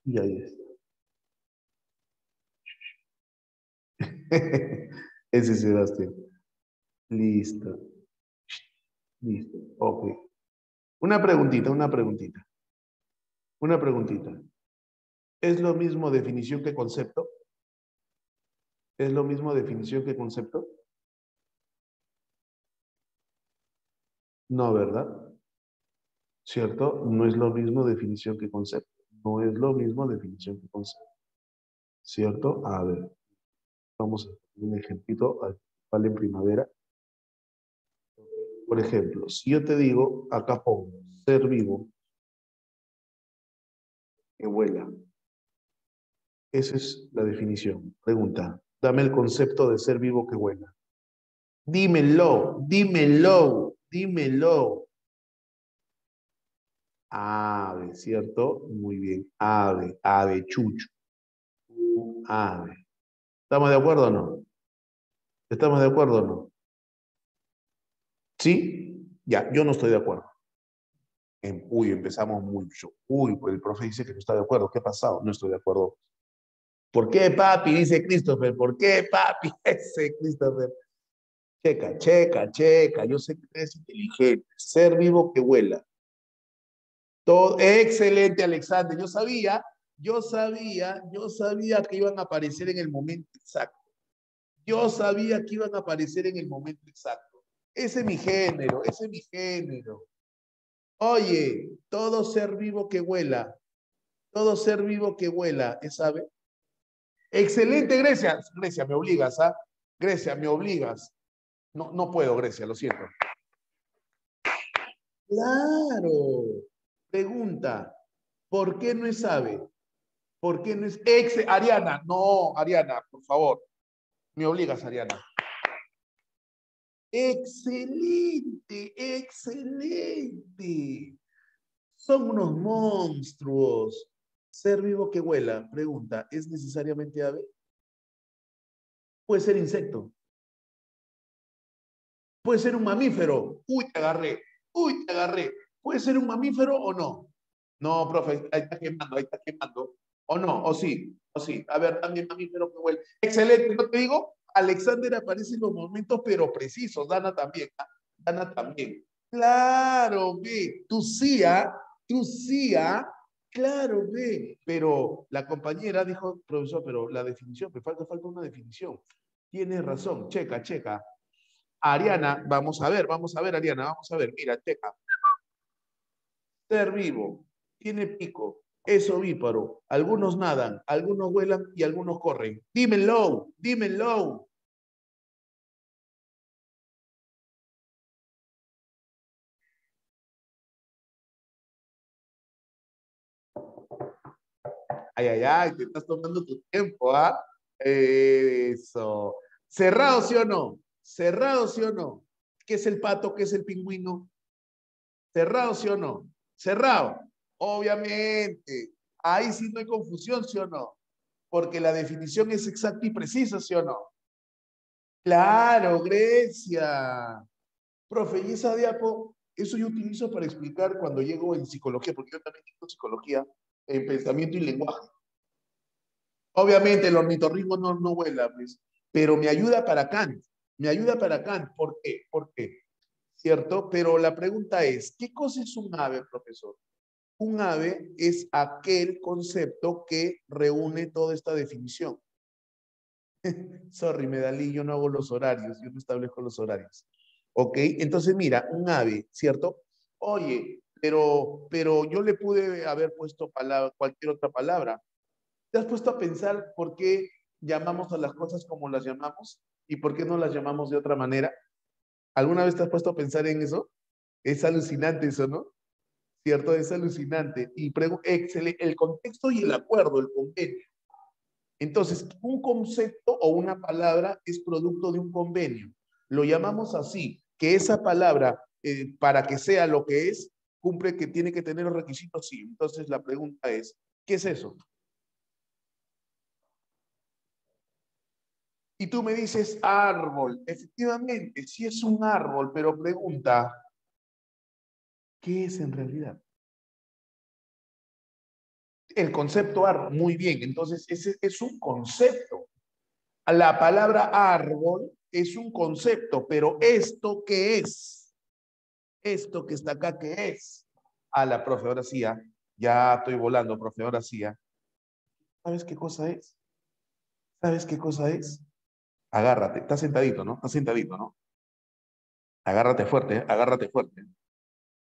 y ahí está. Ese es Sebastián. Listo, listo. Ok. Una preguntita, una preguntita. Una preguntita. ¿Es lo mismo definición que concepto? ¿Es lo mismo definición que concepto? No, ¿verdad? ¿Cierto? No es lo mismo definición que concepto. No es lo mismo definición que concepto. ¿Cierto? A ver, vamos a hacer un ejemplito vale en primavera. Por ejemplo, si yo te digo, acá pongo, ser vivo que vuela. Esa es la definición. Pregunta, dame el concepto de ser vivo que vuela. Dímelo, dímelo, dímelo. Ave, ¿cierto? Muy bien. Ave, ave, chucho. Ave. ¿Estamos de acuerdo o no? ¿Estamos de acuerdo o no? ¿Sí? Ya, yo no estoy de acuerdo. Uy, empezamos mucho. Uy, pues el profe dice que no está de acuerdo. ¿Qué ha pasado? No estoy de acuerdo. ¿Por qué, papi? Dice Christopher. ¿Por qué, papi? Ese Christopher. Checa, checa, checa. Yo sé que eres inteligente. Ser vivo que vuela. Todo, excelente, Alexander. Yo sabía que iban a aparecer en el momento exacto. Yo sabía que iban a aparecer en el momento exacto. Ese es mi género, ese es mi género. Oye, todo ser vivo que vuela, todo ser vivo que vuela, ¿es ave? Excelente, Grecia. Grecia, me obligas, ¿ah? Grecia, me obligas. No, no puedo, Grecia, lo siento. Claro. Pregunta, ¿por qué no es ave? ¿Por qué no es Ariana? No, Ariana, por favor. Me obligas, Ariana. Excelente, excelente. Son unos monstruos. Ser vivo que vuela, pregunta, ¿es necesariamente ave? Puede ser insecto. Puede ser un mamífero. Uy, te agarré. Uy, te agarré. ¿Puede ser un mamífero o no? No, profe, ahí está quemando, ahí está quemando. ¿O no? ¿O sí? ¿O sí? A ver, también mamífero que vuela. Excelente, ¿no te digo? Alexander aparece en los momentos, pero precisos. Dana también. ¿Ah? Dana también. Claro, ve. Tú sí, ¿ah? Claro, ve. Pero la compañera dijo, profesor, pero la definición, me falta una definición. Tienes razón, checa, checa. Ariana, vamos a ver, Ariana, vamos a ver. Mira, checa. Ser vivo, tiene pico, es ovíparo. Algunos nadan, algunos vuelan y algunos corren. Dímelo, dímelo. Ay, ay, ay, te estás tomando tu tiempo, ¿ah? Eso. ¿Cerrado, sí o no? ¿Cerrado, sí o no? ¿Qué es el pato? ¿Qué es el pingüino? ¿Cerrado, sí o no? Cerrado. Obviamente. Ahí sí no hay confusión, ¿sí o no? Porque la definición es exacta y precisa, ¿sí o no? Claro, Grecia. Profe, y esa diapo, eso yo utilizo para explicar cuando llego en psicología, porque yo también tengo psicología en pensamiento y lenguaje. Obviamente el ornitorrinco no vuela, pues, pero me ayuda para Kant. Me ayuda para Kant. ¿Por qué? ¿Por qué? ¿Cierto? Pero la pregunta es, ¿qué cosa es un ave, profesor? Un ave es aquel concepto que reúne toda esta definición. Sorry, Medalí, yo no hago los horarios, yo no establezco los horarios. ¿Ok? Entonces, mira, un ave, ¿cierto? Oye, pero yo le pude haber puesto cualquier otra palabra. ¿Te has puesto a pensar por qué llamamos a las cosas como las llamamos y por qué no las llamamos de otra manera? ¿Alguna vez te has puesto a pensar en eso? Es alucinante eso, ¿no? ¿Cierto? Es alucinante. Y el contexto y el acuerdo, el convenio. Entonces, un concepto o una palabra es producto de un convenio. Lo llamamos así, que esa palabra, para que sea lo que es, cumple que tiene que tener los requisitos, sí. Entonces, la pregunta es, ¿qué es eso? Y tú me dices árbol. Efectivamente, sí es un árbol, pero pregunta, ¿qué es en realidad? El concepto árbol, muy bien. Entonces, ese es un concepto. La palabra árbol es un concepto, pero ¿esto qué es? Esto que está acá, ¿qué es? A la profe, ahora sí, ya estoy volando, profe, ahora sí. ¿Sabes qué cosa es? ¿Sabes qué cosa es? Agárrate, estás sentadito, ¿no? Estás sentadito, ¿no? Agárrate fuerte, agárrate fuerte.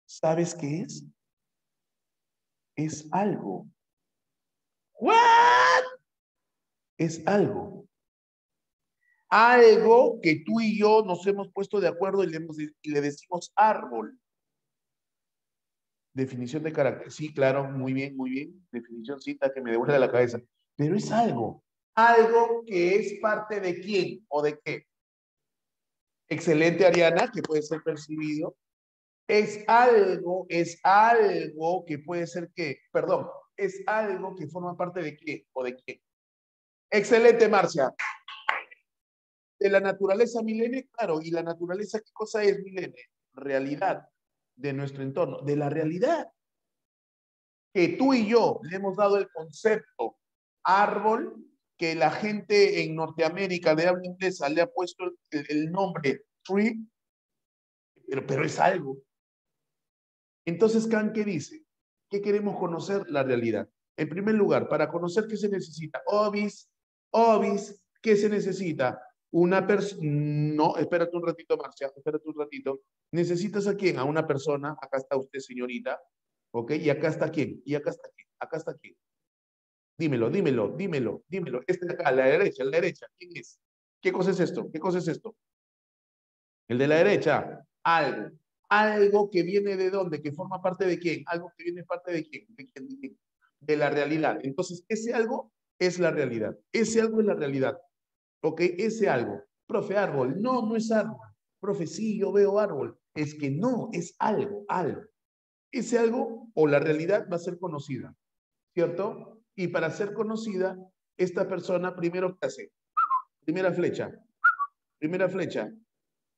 ¿Sabes qué es? Es algo. ¿What? Es algo. Algo que tú y yo nos hemos puesto de acuerdo y le decimos árbol. Definición de carácter. Sí, claro, muy bien, muy bien. Definición cita que me devuelve la cabeza. Pero es algo. Algo que es parte de quién o de qué. Excelente, Ariana, que puede ser percibido. Es algo que puede ser qué. Perdón, es algo que forma parte de qué o de qué. Excelente, Marcia. De la naturaleza milene, claro. ¿Y la naturaleza qué cosa es milene? Realidad de nuestro entorno, de la realidad. Que tú y yo le hemos dado el concepto árbol, que la gente en Norteamérica de habla inglesa le ha puesto el nombre tree, pero es algo. Entonces, Kant, ¿qué dice? ¿Qué queremos conocer? La realidad. En primer lugar, para conocer qué se necesita. Obis, ¿qué se necesita? Una persona, no, espérate un ratito, Marcia, espérate un ratito. ¿Necesitas a quién? A una persona, acá está usted, señorita, ¿ok? Y acá está quién, y acá está quién, acá está quién. Dímelo, dímelo, dímelo, dímelo. Este de acá, a la derecha, ¿quién es? ¿Qué cosa es esto? ¿Qué cosa es esto? El de la derecha, algo. Algo que viene de dónde, que forma parte de quién, algo que viene parte de quién, de quién, de quién. de la realidad. Entonces, ese algo es la realidad. Ese algo es la realidad. ¿Ok? Ese algo. Profe, árbol. No, no es árbol. Profe, sí, yo veo árbol. Es que no, es algo, algo. Ese algo o la realidad va a ser conocida, ¿cierto? Y para ser conocida, esta persona primero, ¿qué hace? Primera flecha. Primera flecha.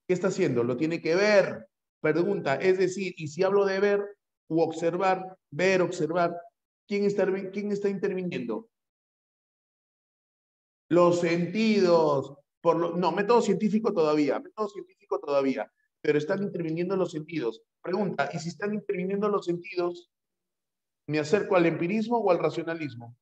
¿Qué está haciendo? Lo tiene que ver. Pregunta, es decir, y si hablo de ver u observar, ver, observar, quién está interviniendo? Los sentidos. No, método científico todavía, pero están interviniendo los sentidos. Pregunta, ¿y si están interviniendo los sentidos, me acerco al empirismo o al racionalismo?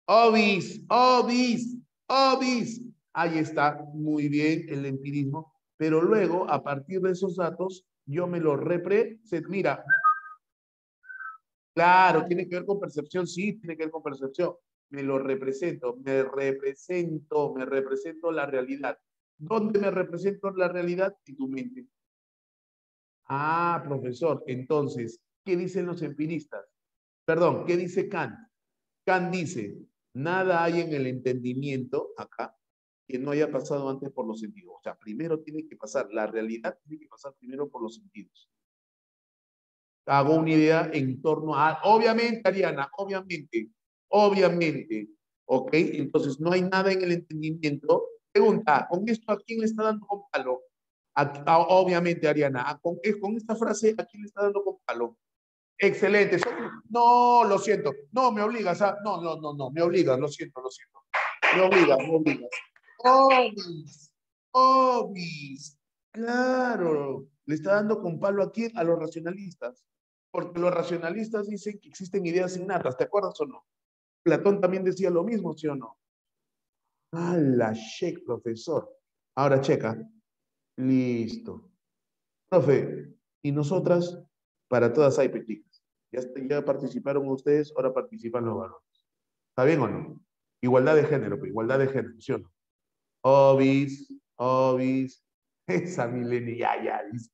Obis, obis, obis. Ahí está, muy bien el empirismo, pero luego, a partir de esos datos, yo me los mira, claro, tiene que ver con percepción, sí, tiene que ver con percepción. Me lo represento, me represento la realidad. ¿Dónde me represento la realidad? En tu mente. Ah, profesor, entonces, ¿qué dicen los empiristas? Perdón, ¿qué dice Kant? Kant dice, nada hay en el entendimiento acá que no haya pasado antes por los sentidos. O sea, primero tiene que pasar, la realidad tiene que pasar primero por los sentidos. Hago una idea en torno a, obviamente, Ariana, obviamente, ¿ok? Entonces, no hay nada en el entendimiento. Pregunta, ¿con esto a quién le está dando con palo? Obviamente, Ariana, con esta frase, ¿a quién le está dando con palo? Excelente. No, lo siento. No, me obligas a. No, no, no, no. Me obligas, lo siento, lo siento. Me obligas, me obligas. Obis. Obis. Claro. Le está dando con palo a quién? A los racionalistas. Porque los racionalistas dicen que existen ideas innatas. ¿Te acuerdas o no? Platón también decía lo mismo, ¿sí o no? Ah, la check, profesor. Ahora checa. Listo. Profe, y nosotras, para todas hay peticas. Ya participaron ustedes, ahora participan los varones. ¿Está bien o no? Igualdad de género, pues, igualdad de género, ¿sí o no? Obis, obis, esa milenia ya, dice.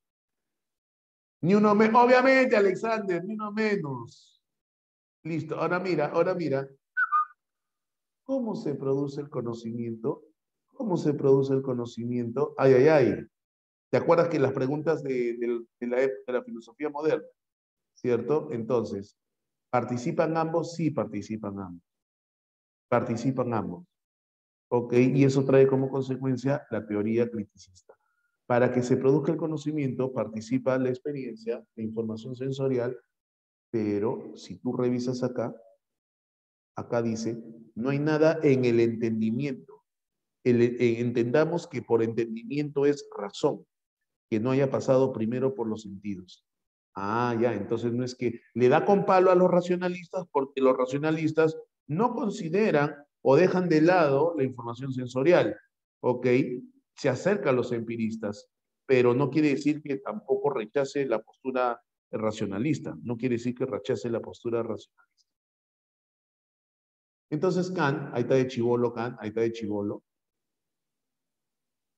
Ni uno menos, obviamente, Alexander, ni uno menos. Listo, ahora mira, ¿cómo se produce el conocimiento? ¿Cómo se produce el conocimiento? Ay, ay, ay. ¿Te acuerdas que las preguntas de la filosofía moderna? ¿Cierto? Entonces, ¿participan ambos? Sí, participan ambos. Participan ambos. ¿Ok? Y eso trae como consecuencia la teoría criticista. Para que se produzca el conocimiento, participa la experiencia, la información sensorial, pero si tú revisas acá, acá dice, no hay nada en el entendimiento. Entendamos que por entendimiento es razón, que no haya pasado primero por los sentidos. Ah, ya, entonces no es que le da con palo a los racionalistas porque los racionalistas no consideran o dejan de lado la información sensorial, ¿ok? Se acerca a los empiristas, pero no quiere decir que tampoco rechace la postura racionalista, no quiere decir que rechace la postura racionalista. Entonces Kant, ahí está de chivolo Kant, ahí está de chivolo.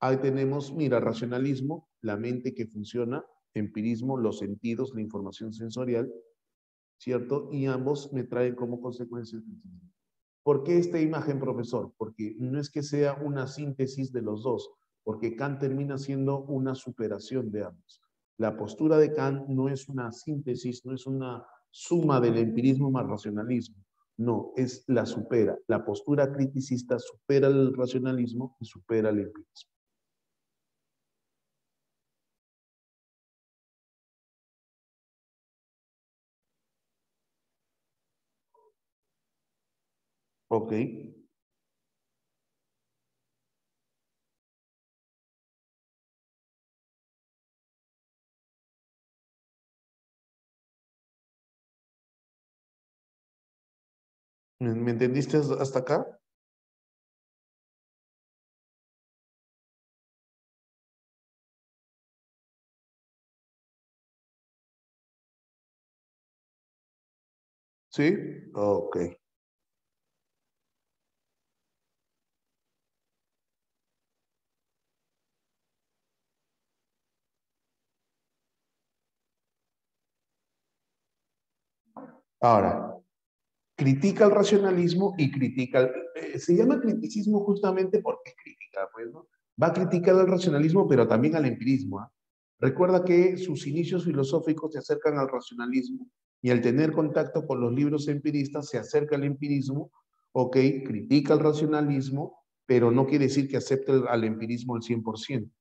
Ahí tenemos, mira, racionalismo, la mente que funciona, empirismo, los sentidos, la información sensorial, ¿cierto? Y ambos me traen como consecuencia el crecimiento. ¿Por qué esta imagen, profesor? Porque no es que sea una síntesis de los dos, porque Kant termina siendo una superación de ambos. La postura de Kant no es una síntesis, no es una suma del empirismo más racionalismo. No, es la supera. La postura criticista supera el racionalismo y supera el empirismo. Ok. ¿Me entendiste hasta acá? ¿Sí? Ok. Ahora, critica el racionalismo y critica, se llama criticismo justamente porque es crítica, pues, ¿no? Va a criticar al racionalismo, pero también al empirismo, ¿eh? Recuerda que sus inicios filosóficos se acercan al racionalismo y al tener contacto con los libros empiristas se acerca al empirismo, ok, critica el racionalismo, pero no quiere decir que acepte al empirismo al 100%.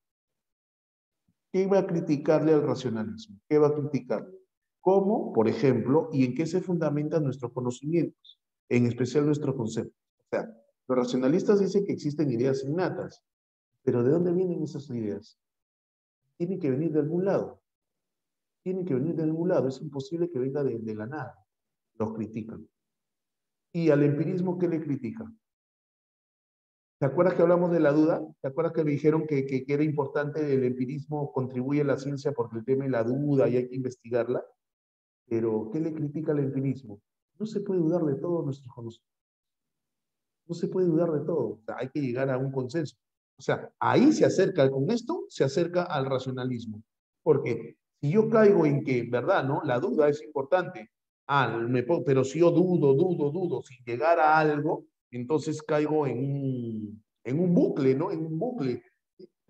¿Qué va a criticarle al racionalismo? ¿Qué va a criticarle? ¿Cómo, por ejemplo, y en qué se fundamentan nuestros conocimientos, en especial nuestros conceptos? O sea, los racionalistas dicen que existen ideas innatas, pero ¿de dónde vienen esas ideas? Tienen que venir de algún lado. Tienen que venir de algún lado. Es imposible que venga de la nada. Los critican. ¿Y al empirismo qué le critican? ¿Te acuerdas que hablamos de la duda? ¿Te acuerdas que me dijeron que era importante el empirismo contribuye a la ciencia porque el tema es la duda y hay que investigarla? Pero, ¿qué le critica al empirismo? No se puede dudar de todos nuestros conocimientos. No se puede dudar de todo. O sea, hay que llegar a un consenso. O sea, ahí se acerca, con esto se acerca al racionalismo. Porque si yo caigo en que, ¿verdad? ¿No? La duda es importante. Pero si yo dudo, sin llegar a algo, entonces caigo en un bucle, ¿no? En un bucle,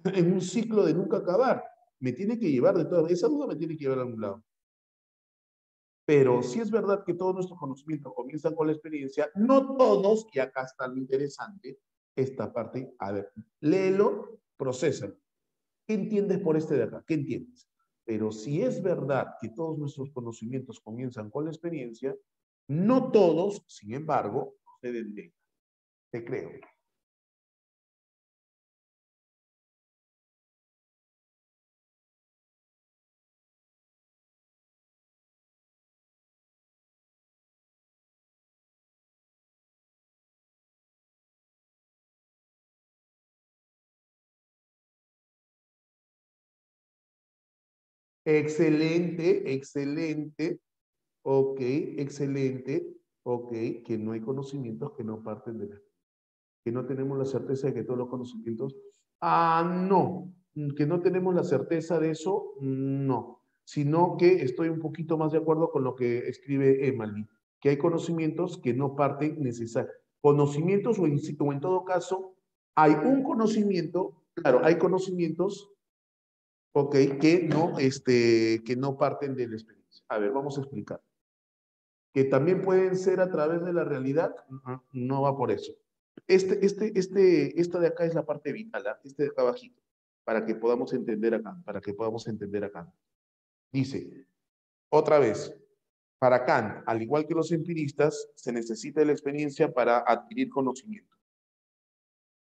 en un ciclo de nunca acabar. Me tiene que llevar de todo. Esa duda me tiene que llevar a algún lado. Pero sí es verdad que todos nuestros conocimientos comienzan con la experiencia, no todos, y acá está lo interesante, esta parte, a ver, léelo, procésalo. ¿Qué entiendes por este de acá? ¿Qué entiendes? Pero si es verdad que todos nuestros conocimientos comienzan con la experiencia, no todos, sin embargo, proceden de ella. Te creo. Excelente, excelente. Ok, excelente. Ok, que no hay conocimientos que no parten de la que no tenemos la certeza de que todos los conocimientos. No, que no tenemos la certeza de eso, no, sino que estoy un poquito más de acuerdo con lo que escribe Emily, que hay conocimientos que no parten necesariamente. Conocimientos o en todo caso, hay un conocimiento, claro, hay conocimientos, ok, que no parten de la experiencia. A ver, vamos a explicar. Que también pueden ser a través de la realidad, no va por eso. Esta de acá es la parte vital, ¿eh? Este de acá abajito, para que podamos entender acá, para que podamos entender acá. Dice, otra vez, para Kant, al igual que los empiristas, se necesita la experiencia para adquirir conocimiento.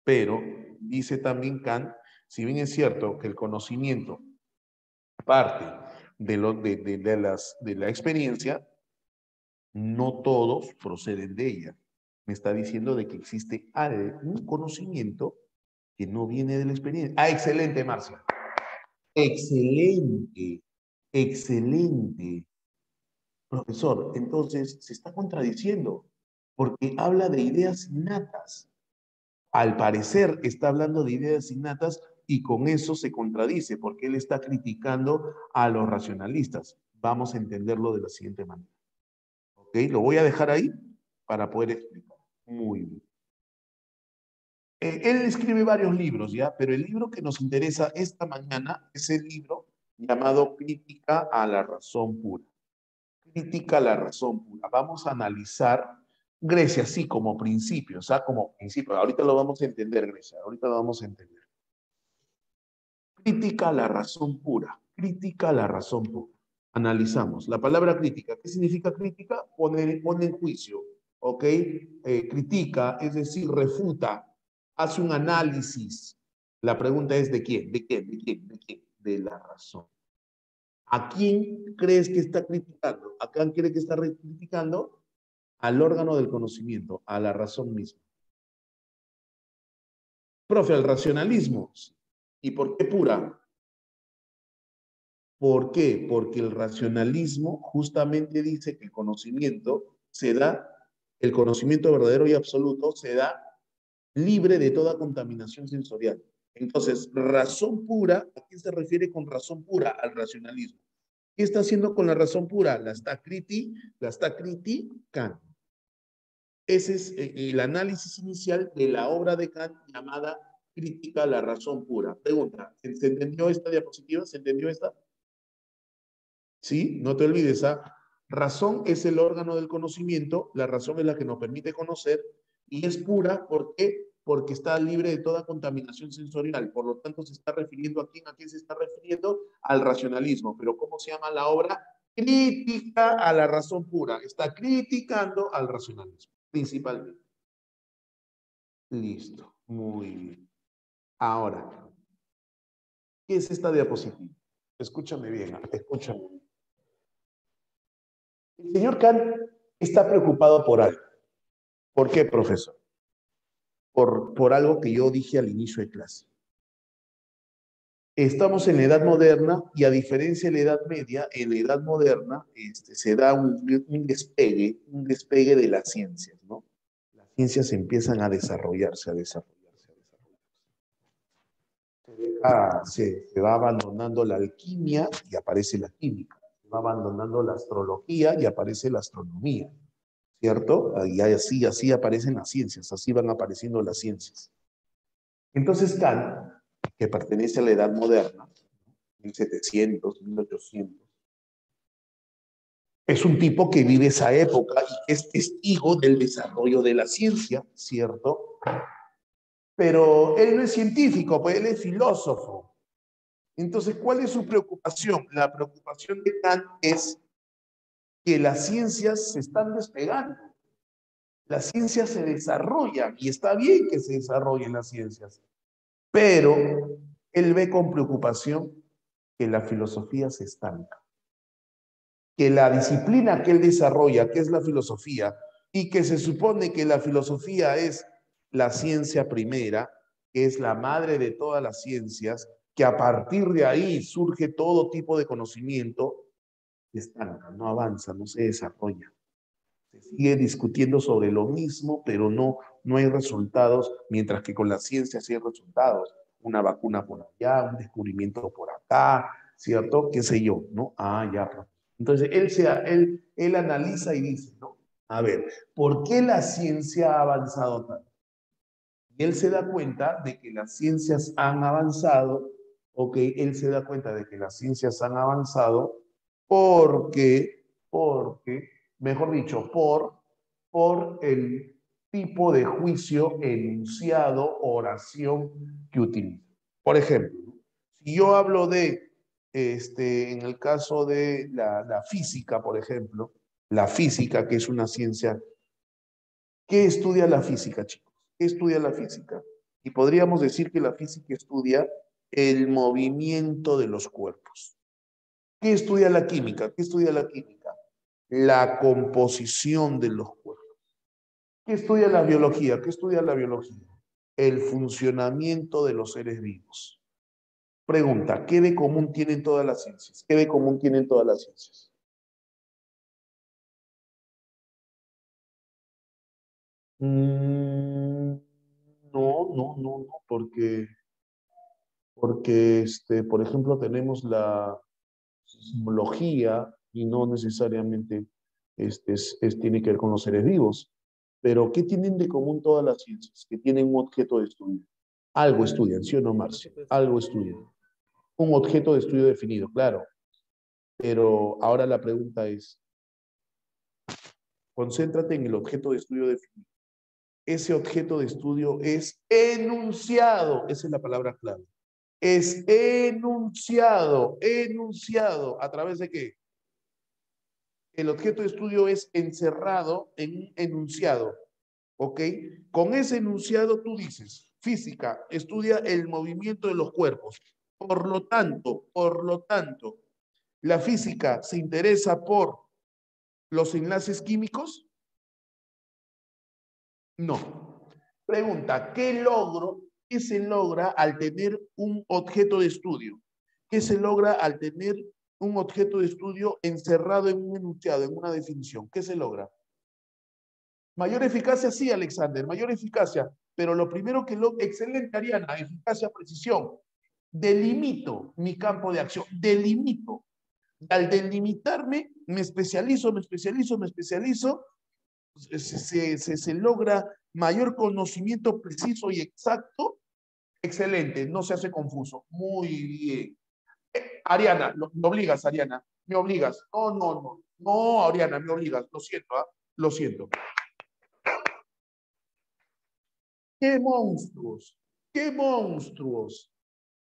Pero, dice también Kant, si bien es cierto que el conocimiento parte de la experiencia, no todos proceden de ella. Me está diciendo de que existe un conocimiento que no viene de la experiencia. Excelente, Marcia. Excelente, excelente. Profesor, entonces se está contradiciendo porque habla de ideas innatas. Al parecer está hablando de ideas innatas y con eso se contradice porque él está criticando a los racionalistas. Vamos a entenderlo de la siguiente manera. ¿Ok? Lo voy a dejar ahí para poder explicar. Muy bien. Él escribe varios libros, ¿ya? Pero el libro que nos interesa esta mañana es el libro llamado Crítica a la razón pura. Crítica a la razón pura. Vamos a analizar Grecia, sí, como principio, o sea, como principio. Ahorita lo vamos a entender, Grecia, ahorita lo vamos a entender. Crítica a la razón pura. Crítica a la razón pura. Analizamos. La palabra crítica, ¿qué significa crítica? Pone en juicio, ¿ok? Critica, es decir, refuta, hace un análisis. La pregunta es ¿de quién? ¿De quién? ¿De quién? ¿De quién? De la razón. ¿A quién crees que está criticando? ¿A quién cree que está criticando? Al órgano del conocimiento, a la razón misma. Profe, al racionalismo. ¿Y por qué pura? ¿Por qué? Porque el racionalismo justamente dice que el conocimiento se da, el conocimiento verdadero y absoluto se da libre de toda contaminación sensorial. Entonces, razón pura, ¿a qué se refiere con razón pura? Al racionalismo. ¿Qué está haciendo con la razón pura? La está criticando. Ese es el análisis inicial de la obra de Kant llamada Crítica a la razón pura. Pregunta, ¿se entendió esta diapositiva? ¿Se entendió esta? ¿Sí? No te olvides, ¿ah? Razón es el órgano del conocimiento, la razón es la que nos permite conocer y es pura, ¿por qué? Porque está libre de toda contaminación sensorial. Por lo tanto, se está refiriendo a quién se está refiriendo, al racionalismo. Pero ¿cómo se llama la obra? Crítica a la razón pura. Está criticando al racionalismo, principalmente. Listo, muy bien. Ahora, ¿qué es esta diapositiva? Escúchame bien, escúchame. El señor Kant está preocupado por algo. ¿Por qué, profesor? Por algo que yo dije al inicio de clase. Estamos en la Edad Moderna y a diferencia de la Edad Media, en la Edad Moderna se da un despegue de las ciencias, ¿no? Las ciencias empiezan a desarrollarse, a desarrollarse, a desarrollarse. Se va abandonando la alquimia y aparece la química. Se va abandonando la astrología y aparece la astronomía, ¿cierto? Y así aparecen las ciencias, así van apareciendo las ciencias. Entonces Kant, que pertenece a la Edad Moderna, 1700, 1800, es un tipo que vive esa época y que es testigo del desarrollo de la ciencia, ¿cierto? Pero él no es científico, pues él es filósofo. Entonces, ¿cuál es su preocupación? La preocupación de Kant es que las ciencias se están despegando. Las ciencias se desarrollan y está bien que se desarrollen las ciencias, pero él ve con preocupación que la filosofía se estanca, que la disciplina que él desarrolla, que es la filosofía, y que se supone que la filosofía es la ciencia primera, que es la madre de todas las ciencias, que a partir de ahí surge todo tipo de conocimiento, se estanca, no avanza, no se desarrolla. Se sigue discutiendo sobre lo mismo, pero no hay resultados, mientras que con la ciencia sí hay resultados. Una vacuna por allá, un descubrimiento por acá, ¿cierto? ¿Qué sé yo? ¿No? Ah, ya. Entonces, él analiza y dice, ¿no? A ver, ¿por qué la ciencia ha avanzado tanto? Y él se da cuenta de que las ciencias han avanzado, él se da cuenta de que las ciencias han avanzado porque, mejor dicho, por el tipo de juicio, enunciado, oración que utiliza. Por ejemplo, si yo hablo en el caso de la física, por ejemplo, la física, que es una ciencia, ¿qué estudia la física, chicos? ¿Qué estudia la física? Y podríamos decir que la física estudia el movimiento de los cuerpos. ¿Qué estudia la química? ¿Qué estudia la química? La composición de los cuerpos. ¿Qué estudia la biología? ¿Qué estudia la biología? El funcionamiento de los seres vivos. Pregunta, ¿qué de común tienen todas las ciencias? ¿Qué de común tienen todas las ciencias? Mm, no, porque por ejemplo, tenemos la sismología y no necesariamente tiene que ver con los seres vivos. Pero, ¿qué tienen de común todas las ciencias? Que tienen un objeto de estudio. Algo estudian, ¿sí o no, Marcio? Algo estudian. Un objeto de estudio definido, claro. Pero ahora la pregunta es, concéntrate en el objeto de estudio definido. Ese objeto de estudio es enunciado. Esa es la palabra clave. Es enunciado. ¿Enunciado? ¿A través de qué? El objeto de estudio es encerrado en un enunciado, ¿ok? Con ese enunciado tú dices, física estudia el movimiento de los cuerpos. Por lo tanto, la física se interesa por los enlaces químicos. No. Pregunta, ¿qué se logra al tener un objeto de estudio? ¿Qué se logra al tener un objeto de estudio encerrado en un enunciado, en una definición? ¿Qué se logra? Mayor eficacia, sí, Alexander, mayor eficacia, pero lo primero excelente, Ariana, eficacia, precisión. Delimito mi campo de acción, delimito. Al delimitarme, me especializo, se logra mayor conocimiento preciso y exacto, excelente, no se hace confuso. Muy bien. Ariana, me obligas, Ariana, me obligas. No, no, no, no, Ariana, me obligas, lo siento, ¿ah? Lo siento. ¡Qué monstruos! ¡Qué monstruos!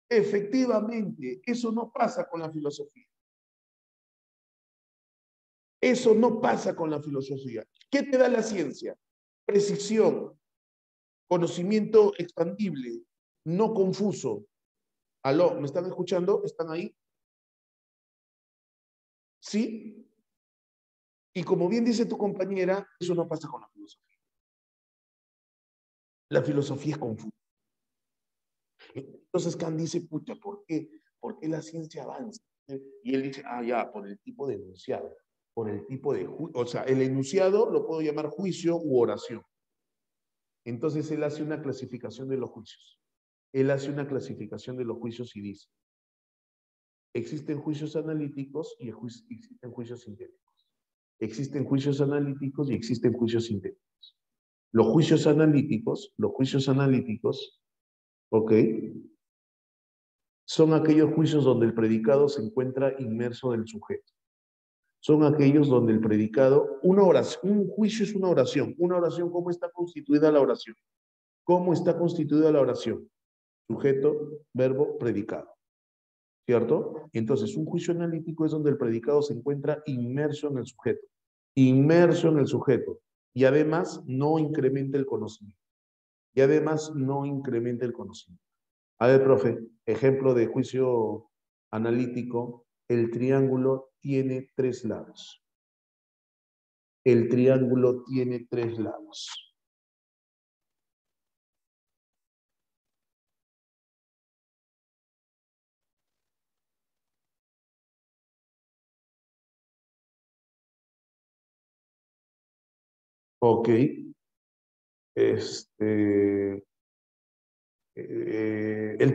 Efectivamente, eso no pasa con la filosofía. Eso no pasa con la filosofía. ¿Qué te da la ciencia? Precisión, conocimiento expandible, no confuso. ¿Aló? ¿Me están escuchando? ¿Están ahí? ¿Sí? Y como bien dice tu compañera, eso no pasa con la filosofía. La filosofía es confusa. Entonces Kant dice, pucha, ¿por qué? ¿Por qué la ciencia avanza? Y él dice, ah, ya, por el tipo de enunciado, por el tipo de, o sea, el enunciado lo puedo llamar juicio u oración. Entonces él hace una clasificación de los juicios. Él hace una clasificación de los juicios y dice, existen juicios analíticos y existen juicios sintéticos. Existen juicios analíticos y existen juicios sintéticos. Los juicios analíticos, ¿ok? Son aquellos juicios donde el predicado se encuentra inmerso del sujeto. Son aquellos donde el predicado, una oración, un juicio es una oración. Una oración, ¿cómo está constituida la oración? ¿Cómo está constituida la oración? Sujeto, verbo, predicado. ¿Cierto? Entonces, un juicio analítico es donde el predicado se encuentra inmerso en el sujeto. Inmerso en el sujeto. Y además no incrementa el conocimiento. Y además no incrementa el conocimiento. A ver, profe, ejemplo de juicio analítico, el triángulo tiene 3 lados. El triángulo tiene 3 lados. Ok. El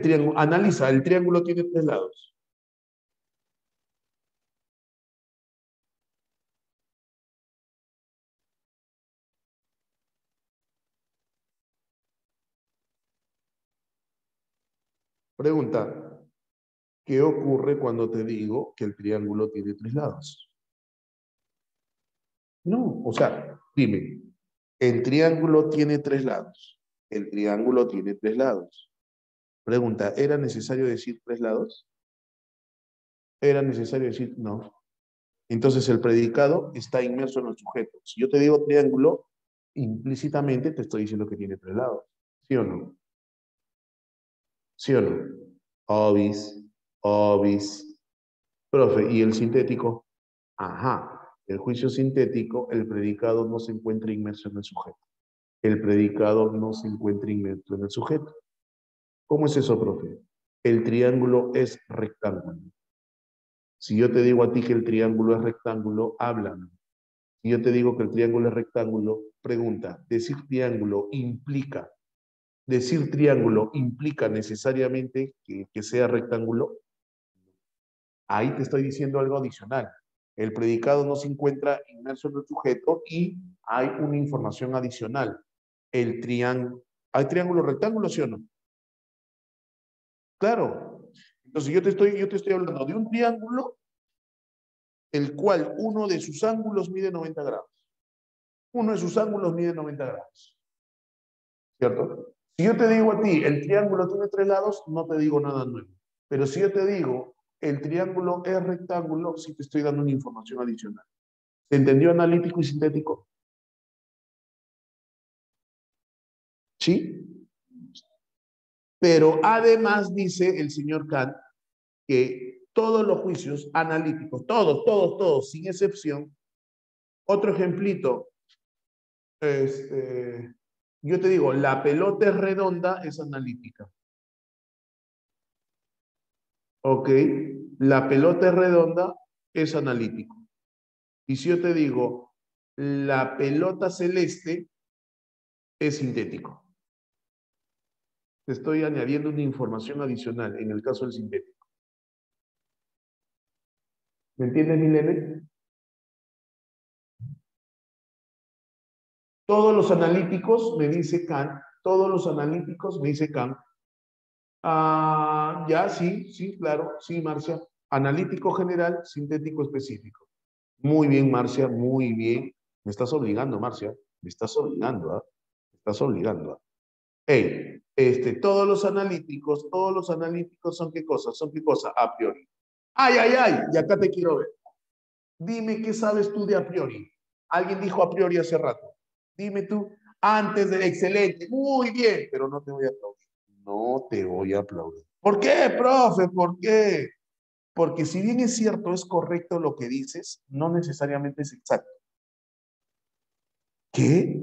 triángulo, analiza, el triángulo tiene 3 lados. Pregunta, ¿qué ocurre cuando te digo que el triángulo tiene 3 lados? No, o sea, dime, el triángulo tiene 3 lados. El triángulo tiene 3 lados. Pregunta, ¿era necesario decir 3 lados? ¿Era necesario decir no? Entonces el predicado está inmerso en el sujeto. Si yo te digo triángulo, implícitamente te estoy diciendo que tiene 3 lados. ¿Sí o no? ¿Sí o no? Obis, obis. Profe, ¿y el sintético? Ajá. El juicio sintético, el predicado no se encuentra inmerso en el sujeto. El predicado no se encuentra inmerso en el sujeto. ¿Cómo es eso, profe? El triángulo es rectángulo. Si yo te digo a ti que el triángulo es rectángulo, háblame. Si yo te digo que el triángulo es rectángulo, pregunta, decir triángulo implica necesariamente que sea rectángulo. Ahí te estoy diciendo algo adicional. El predicado no se encuentra inmerso en el sujeto y hay una información adicional. El triángulo, ¿hay triángulo rectángulo, sí o no? Claro. Entonces yo te estoy hablando de un triángulo el cual uno de sus ángulos mide 90 grados. Uno de sus ángulos mide 90 grados. ¿Cierto? Si yo te digo a ti, el triángulo tiene 3 lados, no te digo nada nuevo. Pero si yo te digo, el triángulo es rectángulo, sí te estoy dando una información adicional. ¿Se entendió analítico y sintético? ¿Sí? Pero además dice el señor Kant que todos los juicios analíticos, todos, sin excepción, otro ejemplito, yo te digo, la pelota es redonda, es analítica. ¿Ok? La pelota es redonda, es analítico. Y si yo te digo, la pelota celeste, es sintético. Te estoy añadiendo una información adicional en el caso del sintético. ¿Me entiendes, Milene? Todos los analíticos, me dice Kant, todos los analíticos, me dice Kant. Ya, sí, sí, claro, sí, Marcia. Analítico general, sintético específico. Muy bien, Marcia, muy bien. Me estás obligando, Marcia. Me estás obligando, ¿ah? Me estás obligando, ¿ah? Hey, todos los analíticos son qué cosa, son qué cosa, a priori. Ay, ay, ay, y acá te quiero ver. Dime qué sabes tú de a priori. Alguien dijo a priori hace rato. Dime tú, antes de excelente, muy bien, pero no te voy a aplaudir. No te voy a aplaudir. ¿Por qué, profe? ¿Por qué? Porque si bien es cierto, es correcto lo que dices, no necesariamente es exacto. ¿Qué?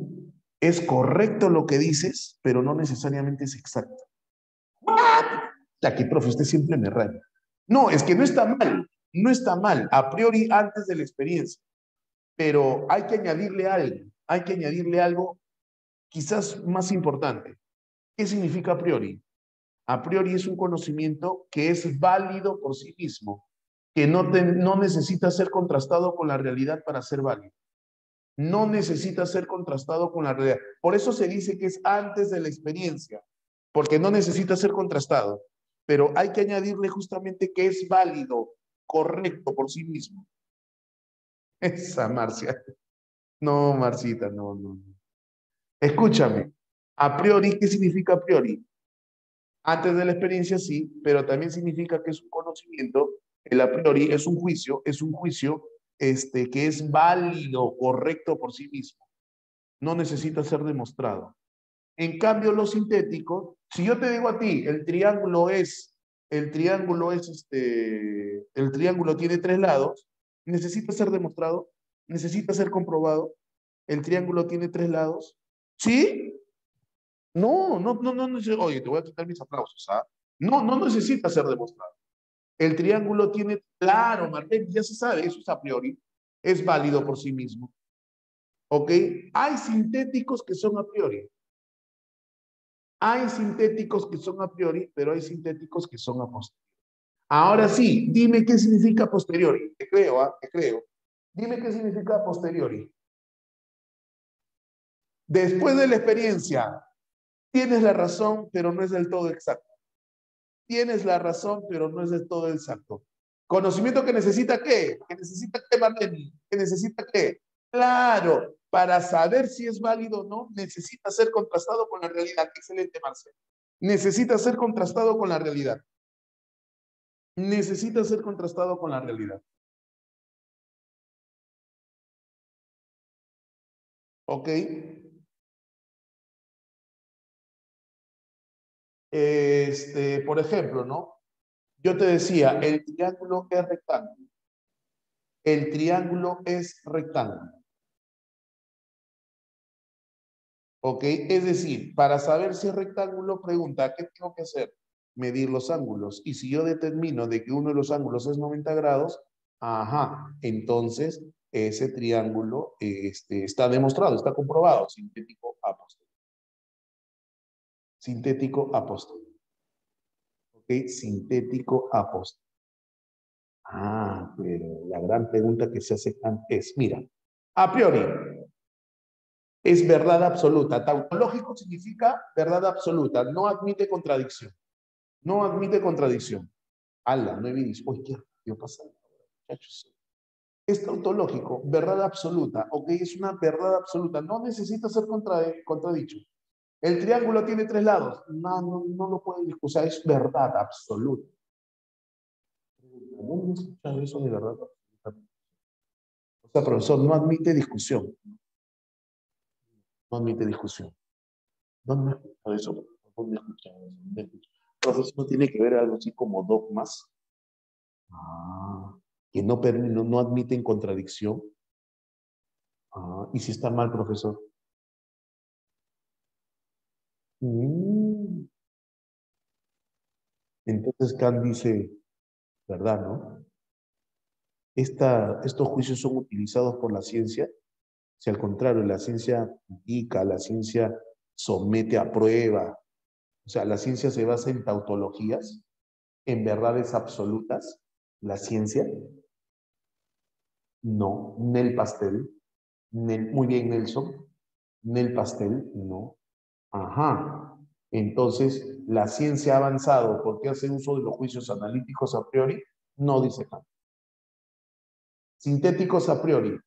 Es correcto lo que dices, pero no necesariamente es exacto. Ya que, profe, usted siempre me raya. No, es que no está mal, no está mal, a priori antes de la experiencia, pero hay que añadirle algo quizás más importante. ¿Qué significa a priori? A priori es un conocimiento que es válido por sí mismo, que no necesita ser contrastado con la realidad para ser válido. No necesita ser contrastado con la realidad. Por eso se dice que es antes de la experiencia, porque no necesita ser contrastado. Pero hay que añadirle justamente que es válido, correcto por sí mismo. Esa, Marcia. No, Marcita, no, no. Escúchame. A priori, ¿qué significa a priori? Antes de la experiencia, sí, pero también significa que es un conocimiento, el a priori es un juicio que es válido, correcto por sí mismo. No necesita ser demostrado. En cambio, lo sintético, si yo te digo a ti, el triángulo tiene tres lados, necesita ser demostrado, necesita ser comprobado. El triángulo tiene tres lados. ¿Sí? No, no, no, no, no, oye, te voy a quitar mis aplausos, ¿ah? No, no necesita ser demostrado. El triángulo tiene, claro, Martín, ya se sabe, eso es a priori, es válido por sí mismo. ¿Ok? Hay sintéticos que son a priori. Hay sintéticos que son a priori, pero hay sintéticos que son a posteriori. Ahora sí, dime qué significa posteriori. Te creo, ¿ah? Te creo. Dime qué significa posteriori. Después de la experiencia, tienes la razón, pero no es del todo exacto. Tienes la razón, pero no es del todo exacto. Conocimiento que necesita qué? Que necesita qué, Marlene? Que necesita qué? Claro, para saber si es válido o no, necesita ser contrastado con la realidad. Excelente, Marcelo. Necesita ser contrastado con la realidad. Necesita ser contrastado con la realidad. ¿Ok? Por ejemplo, ¿no? Yo te decía, el triángulo es rectángulo. El triángulo es rectángulo. ¿Ok? Es decir, para saber si es rectángulo, pregunta, ¿qué tengo que hacer? Medir los ángulos. Y si yo determino de que uno de los ángulos es 90 grados, ajá, entonces ese triángulo está demostrado, está comprobado, sintético a posteriori. Sintético a posteriori. ¿Ok? Sintético a posteriori. Pero la gran pregunta que se hace es, mira, a priori, es verdad absoluta. Tautológico significa verdad absoluta, no admite contradicción. No admite contradicción. Ala, no he visto. Uy, qué rápido pasa, muchachos. Es tautológico, verdad absoluta. Ok, es una verdad absoluta. No necesita ser contradicho. El triángulo tiene tres lados. No, no, no lo puede discutir. O sea, es verdad absoluta. ¿Dónde he escuchado eso de verdad absoluta? O sea, profesor, no admite discusión. No admite discusión. ¿Dónde he escuchado eso? ¿Dónde he escuchado eso? ¿Dónde he escuchado? Profesor, ¿no tiene que ver algo así como dogmas? Que no admiten contradicción. ¿Y si está mal, profesor? Mm. Entonces Kant dice, ¿verdad, no? Estos juicios son utilizados por la ciencia. Si al contrario, la ciencia indica, la ciencia somete a prueba, o sea, la ciencia se basa en tautologías, en verdades absolutas, la ciencia, no, Nel Pastel, muy bien, Nelson. ¿En el pastel? No. Ajá. Entonces, la ciencia ha avanzado porque hace uso de los juicios analíticos a priori, no dice Kant. Sintéticos a priori.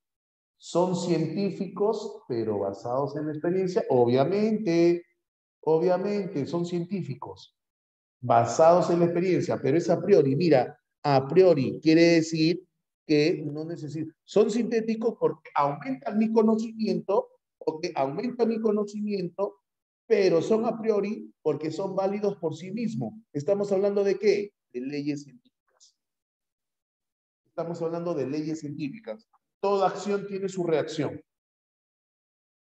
Son científicos, pero basados en la experiencia. Obviamente, son científicos, basados en la experiencia, pero es a priori. Mira, a priori quiere decir que no necesito. Son sintéticos porque aumentan mi conocimiento, pero son a priori porque son válidos por sí mismos. ¿Estamos hablando de qué? De leyes científicas. Estamos hablando de leyes científicas. Toda acción tiene su reacción.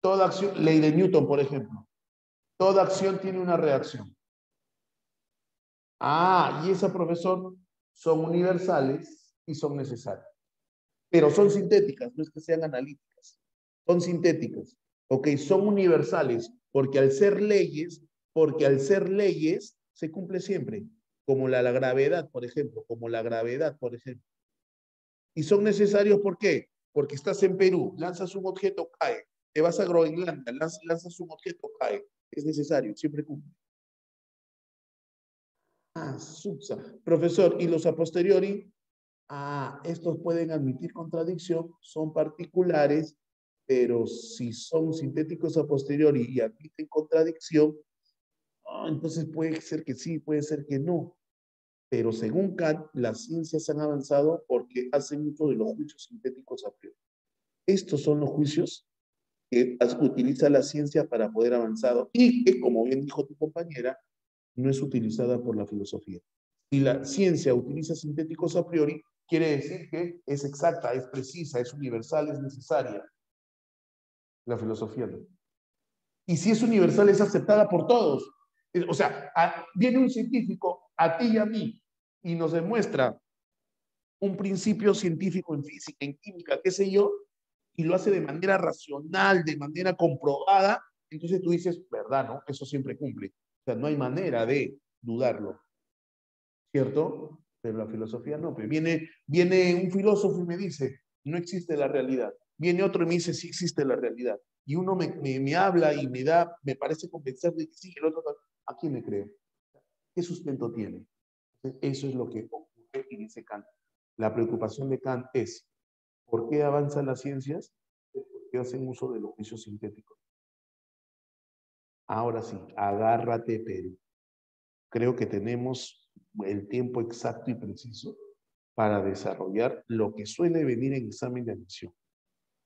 Toda acción, ley de Newton, por ejemplo. Toda acción tiene una reacción. Ah, y esa, profesor, son universales y son necesarias. Pero son sintéticas, no es que sean analíticas. Son sintéticas. Ok, son universales porque al ser leyes, se cumple siempre. Como la gravedad, por ejemplo. Y son necesarios, ¿por qué? Porque estás en Perú, lanzas un objeto, cae. Te vas a Groenlandia, lanzas un objeto, cae. Es necesario, siempre cumple. Ah, subsa. Profesor, ¿y los a posteriori? Ah, estos pueden admitir contradicción, son particulares, pero si son sintéticos a posteriori y admiten contradicción, entonces puede ser que sí, puede ser que no. Pero según Kant, las ciencias han avanzado porque hacen uso de los juicios sintéticos a priori. Estos son los juicios que utiliza la ciencia para poder avanzar y que, como bien dijo tu compañera, no es utilizada por la filosofía. Si la ciencia utiliza sintéticos a priori, quiere decir que es exacta, es precisa, es universal, es necesaria. La filosofía no. Y si es universal, es aceptada por todos. O sea, viene un científico a ti y a mí y nos demuestra un principio científico en física, en química, qué sé yo, y lo hace de manera racional, de manera comprobada, entonces tú dices, ¿verdad, no? Eso siempre cumple. O sea, no hay manera de dudarlo, ¿cierto? Pero la filosofía no. Pero viene un filósofo y me dice, no existe la realidad. Viene otro y me dice, sí existe la realidad. Y uno me habla y me parece convencer de que sí, el otro, ¿a quién le creo? ¿Qué sustento tiene? Eso es lo que ocurre y dice Kant. La preocupación de Kant es, ¿por qué avanzan las ciencias? Porque hacen uso de los juicios sintéticos. Ahora sí, agárrate, Perú. Creo que tenemos el tiempo exacto y preciso para desarrollar lo que suele venir en examen de admisión.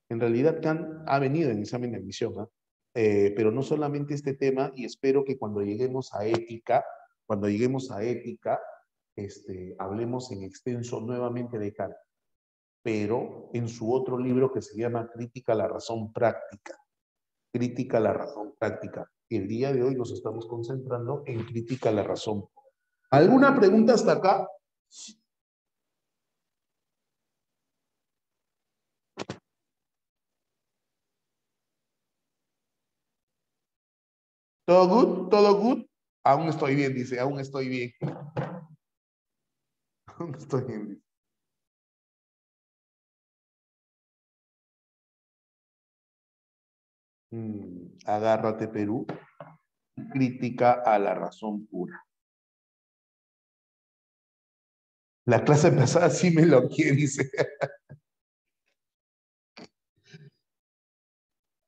En realidad, Kant ha venido en examen de admisión, pero no solamente este tema, y espero que cuando lleguemos a ética, hablemos en extenso nuevamente de Kant, pero en su otro libro que se llama Crítica a la razón práctica. Crítica a la razón práctica. El día de hoy nos estamos concentrando en crítica a la razón. ¿Alguna pregunta hasta acá? ¿Todo good? ¿Todo good? Aún estoy bien, dice, aún estoy bien. Aún estoy bien. Agárrate, Perú. Crítica a la razón pura. La clase pasada sí me lo quiere, dice.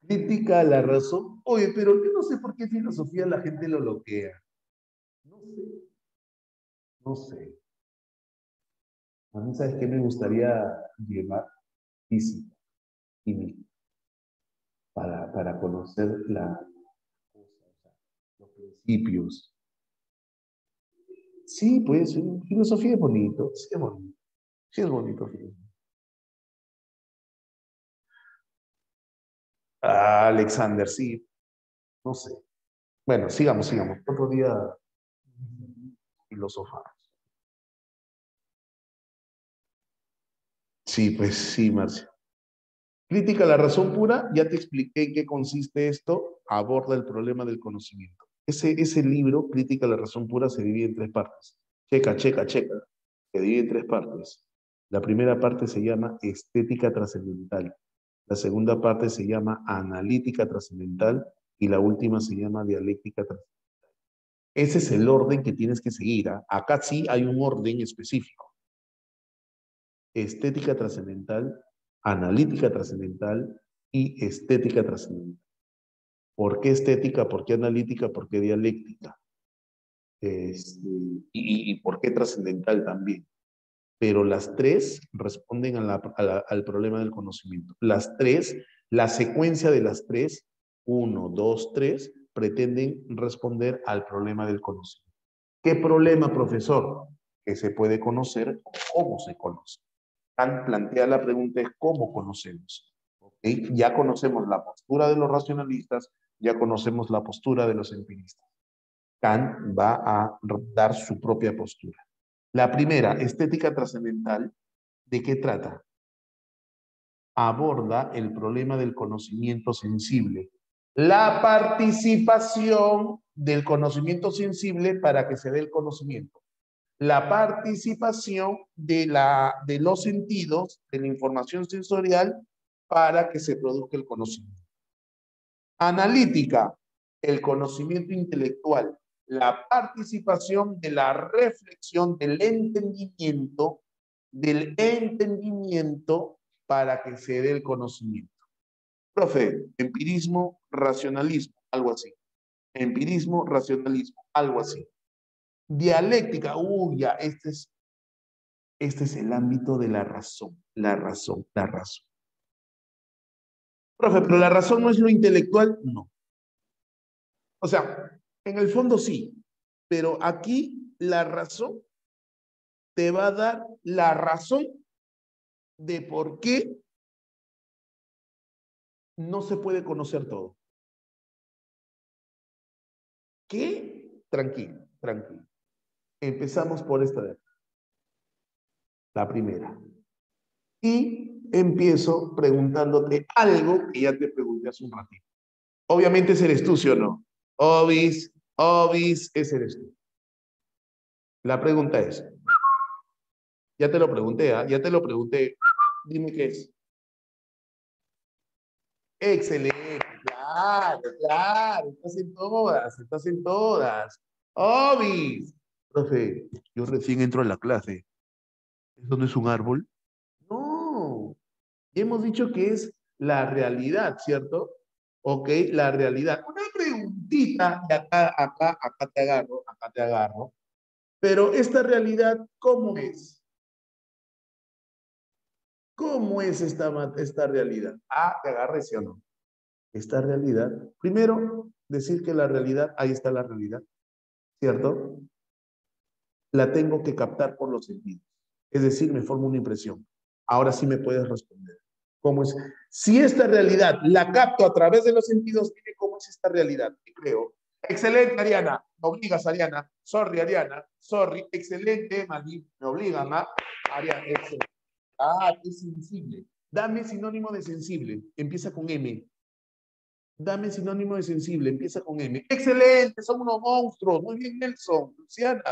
Crítica a la razón. Oye, pero yo no sé por qué filosofía la gente lo bloquea. No sé, no sé. A mí, ¿sabes qué me gustaría llevar? Física, química, para conocer los principios. Sí, pues, filosofía es bonito, sí es bonito. Sí es bonito. Ah, Alexander, sí, no sé. Bueno, sigamos. Otro día filosofamos. Sí, pues sí, Marcia. Crítica a la razón pura, ya te expliqué en qué consiste esto, aborda el problema del conocimiento. Ese libro, Crítica a la razón pura, se divide en tres partes. Checa. Se divide en tres partes. La primera parte se llama Estética Trascendental. La segunda parte se llama analítica trascendental y la última se llama dialéctica trascendental. Ese es el orden que tienes que seguir. ¿Ah? Acá sí hay un orden específico. Estética trascendental, analítica trascendental y estética trascendental. ¿Por qué estética? ¿Por qué analítica? ¿Por qué dialéctica? Y por qué trascendental también. Pero las tres responden al problema del conocimiento. Las tres, la secuencia de las tres, 1, 2, 3, pretenden responder al problema del conocimiento. ¿Qué problema, profesor? Que se puede conocer o cómo se conoce. Kant plantea la pregunta es ¿cómo conocemos? ¿Okay? Ya conocemos la postura de los racionalistas, ya conocemos la postura de los empiristas. Kant va a dar su propia postura. La primera, estética trascendental, ¿de qué trata? Aborda el problema del conocimiento sensible. La participación del conocimiento sensible para que se dé el conocimiento. La participación de los sentidos, de la información sensorial, para que se produzca el conocimiento. Analítica, el conocimiento intelectual, la participación de la reflexión, del entendimiento para que se dé el conocimiento. Profe, empirismo, racionalismo, algo así. Empirismo, racionalismo, algo así. Dialéctica, ya, este es el ámbito de la razón. Profe, pero la razón no es lo intelectual, no. O sea, en el fondo sí, pero aquí la razón te va a dar la razón de por qué no se puede conocer todo. ¿Qué? Tranquilo, tranquilo. Empezamos por esta de acá. La primera. Y empiezo preguntándote algo que ya te pregunté hace un ratito. Obviamente ese eres tú, ¿sí o no? Obis, ese eres tú. La pregunta es, ya te lo pregunté, ¿ah? Ya te lo pregunté. Dime qué es. Excelente, claro, estás en todas. Obis. Profe, yo recién entro a la clase. ¿Eso no es un árbol? No. Ya hemos dicho que es la realidad, ¿cierto? Ok, la realidad. Una preguntita, y acá te agarro. Pero esta realidad, ¿cómo es? ¿Cómo es esta realidad? Te agarré, ¿sí o no? Esta realidad, primero, decir que la realidad, ahí está la realidad, ¿cierto? La tengo que captar por los sentidos. Es decir, me forma una impresión. Ahora sí me puedes responder. ¿Cómo es? Si esta realidad la capto a través de los sentidos, dime cómo es esta realidad. Te creo. Excelente, Ariana. Me obligas, Ariana. Sorry, Ariana. Sorry. Excelente, Mali. Me obligan, ¿ah? Ariana, excelente. Es sensible. Dame sinónimo de sensible. Empieza con M. Dame sinónimo de sensible. Empieza con M. Excelente. Son unos monstruos. Muy bien, Nelson. Luciana.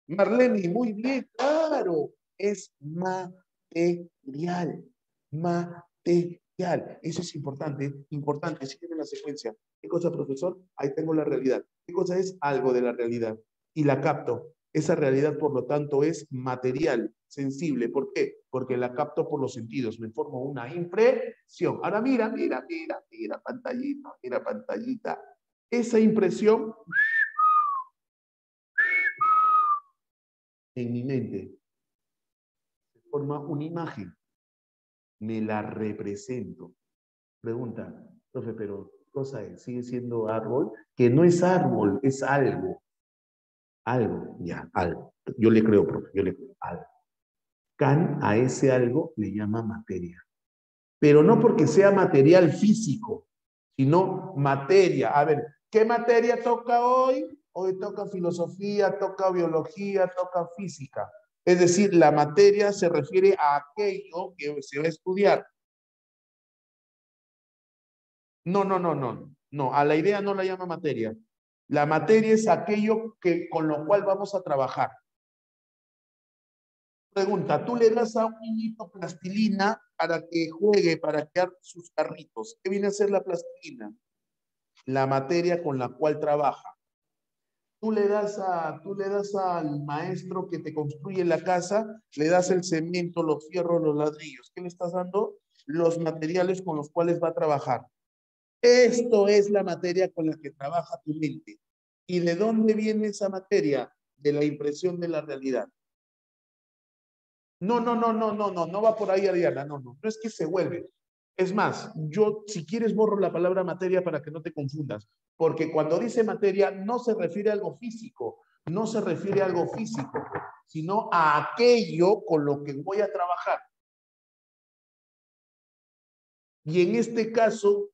Marlene, muy bien. Claro. Es material. Material. Eso es importante. Importante. Sígueme la secuencia. ¿Qué cosa, profesor? Ahí tengo la realidad. ¿Qué cosa es? Algo de la realidad. Y la capto. Esa realidad, por lo tanto, es material, sensible. ¿Por qué? Porque la capto por los sentidos. Me formo una impresión. Ahora mira pantallita. Esa impresión en mi mente se forma una imagen. Me la represento. Pregunta, profe, pero cosa es, sigue siendo árbol, que no es árbol, es algo. Algo, ya, algo. Yo le creo, profe, yo le creo, algo. Kant a ese algo le llama materia. Pero no porque sea material físico, sino materia. A ver, ¿qué materia toca hoy? Hoy toca filosofía, toca biología, toca física. Es decir, la materia se refiere a aquello que se va a estudiar. No, a la idea no la llama materia. La materia es aquello con lo cual vamos a trabajar. Pregunta, tú le das a un niñito plastilina para que juegue, para crear sus carritos. ¿Qué viene a ser la plastilina? La materia con la cual trabaja. Tú le das al maestro que te construye la casa, le das el cemento, los fierros, los ladrillos. ¿Qué le estás dando? Los materiales con los cuales va a trabajar. Esto es la materia con la que trabaja tu mente. ¿Y de dónde viene esa materia? De la impresión de la realidad. No va por ahí, Ariana, no es que se vuelve. Es más, yo si quieres borro la palabra materia para que no te confundas, porque cuando dice materia no se refiere a algo físico, no se refiere a algo físico, sino a aquello con lo que voy a trabajar. Y en este caso,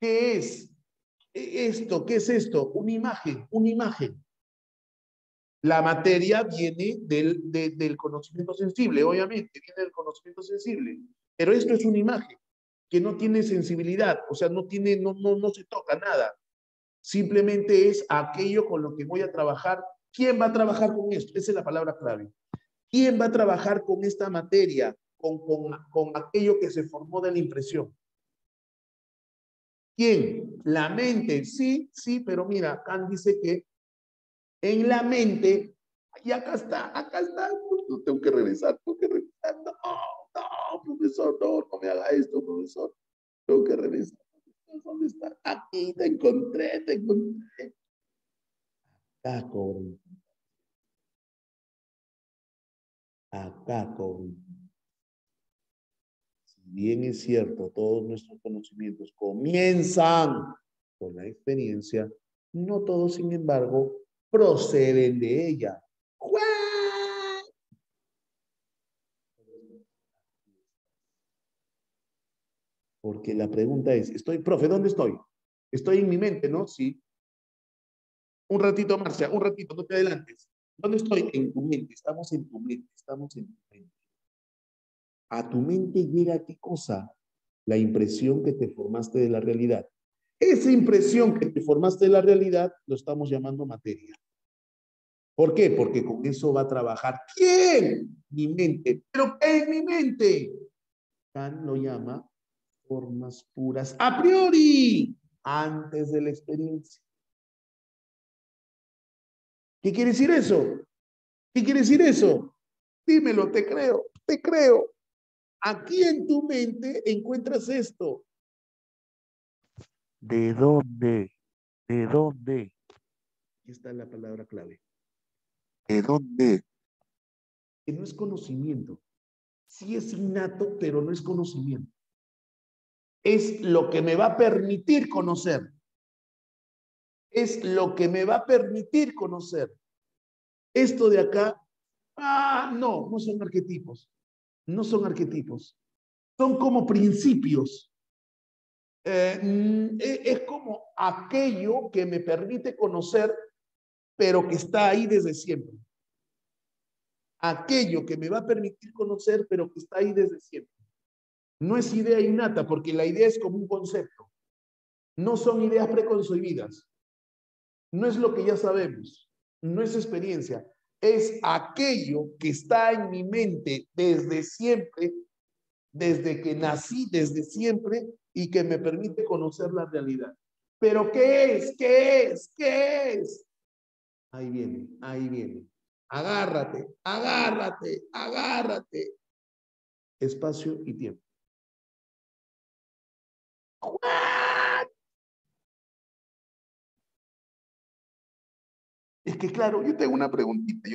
¿qué es esto? ¿Qué es esto? Una imagen, una imagen. La materia viene del conocimiento sensible, obviamente, viene del conocimiento sensible, pero esto es una imagen que no tiene sensibilidad, o sea, no se toca nada. Simplemente es aquello con lo que voy a trabajar. ¿Quién va a trabajar con esto? Esa es la palabra clave. ¿Quién va a trabajar con esta materia, con aquello que se formó de la impresión? ¿Quién? La mente. Sí, pero mira, Kant dice que en la mente, y acá está, no, tengo que regresar, no, profesor, no me haga esto, profesor, tengo que regresar. ¿Dónde está? Aquí, te encontré. Acá, cobre. Acá, cobre. Si bien es cierto, todos nuestros conocimientos comienzan con la experiencia, no todos, sin embargo, proceden de ella. ¡Juan! Porque la pregunta es, profe, ¿dónde estoy? Estoy en mi mente, ¿no? Sí. Un ratito, Marcia, un ratito, no te adelantes. ¿Dónde estoy? En tu mente, estamos en tu mente, estamos en tu mente. A tu mente llega ¿qué cosa? La impresión que te formaste de la realidad. Esa impresión que te formaste de la realidad lo estamos llamando materia. ¿Por qué? Porque con eso va a trabajar. ¿Quién? Mi mente. ¿Pero qué es mi mente? Kant lo llama formas puras a priori, antes de la experiencia. ¿Qué quiere decir eso? ¿Qué quiere decir eso? Dímelo, te creo, te creo. Aquí en tu mente encuentras esto. ¿De dónde? ¿De dónde? Aquí está la palabra clave. ¿De dónde? Que no es conocimiento. Sí es innato, pero no es conocimiento. Es lo que me va a permitir conocer. Es lo que me va a permitir conocer. Esto de acá, no son arquetipos. No son arquetipos. Son como principios. Es como aquello que me permite conocer, pero que está ahí desde siempre. Aquello que me va a permitir conocer, pero que está ahí desde siempre. No es idea innata, porque la idea es como un concepto. No son ideas preconcebidas. No es lo que ya sabemos. No es experiencia. Es aquello que está en mi mente desde siempre, desde que nací, desde siempre, y que me permite conocer la realidad. ¿Pero qué es? ¿Qué es? ¿Qué es? Ahí viene, ahí viene. Agárrate, agárrate, agárrate. Espacio y tiempo. Es que claro, yo tengo una preguntita.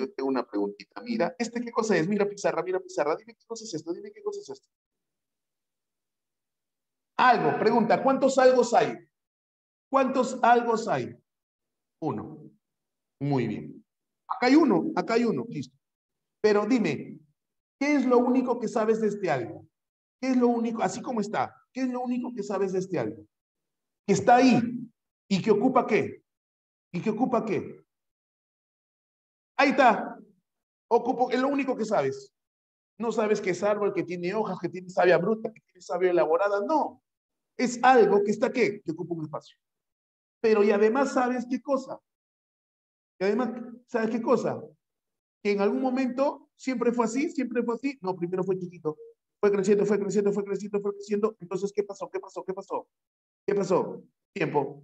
Mira, ¿qué cosa es? Mira pizarra, dime qué cosa es esto, dime qué cosa es esto. Algo, pregunta, ¿cuántos algos hay? ¿Cuántos algos hay? Uno. Muy bien. Acá hay uno, listo. Pero dime, ¿qué es lo único que sabes de este algo? ¿Qué es lo único, así como está, qué es lo único que sabes de este algo? Que está ahí y que ocupa qué? ¿Y que ocupa qué? Ahí está. Ocupo, es lo único que sabes. No sabes que es árbol, que tiene hojas, que tiene savia bruta, que tiene savia elaborada. No. Es algo que está qué? Que ocupa un espacio. Pero y además sabes qué cosa. Y además, ¿sabes qué cosa? que en algún momento siempre fue así, siempre fue así. No, primero fue chiquito. Fue creciendo, fue creciendo, fue creciendo, fue creciendo. Entonces, ¿qué pasó? ¿Qué pasó? ¿Qué pasó? ¿Qué pasó? Tiempo.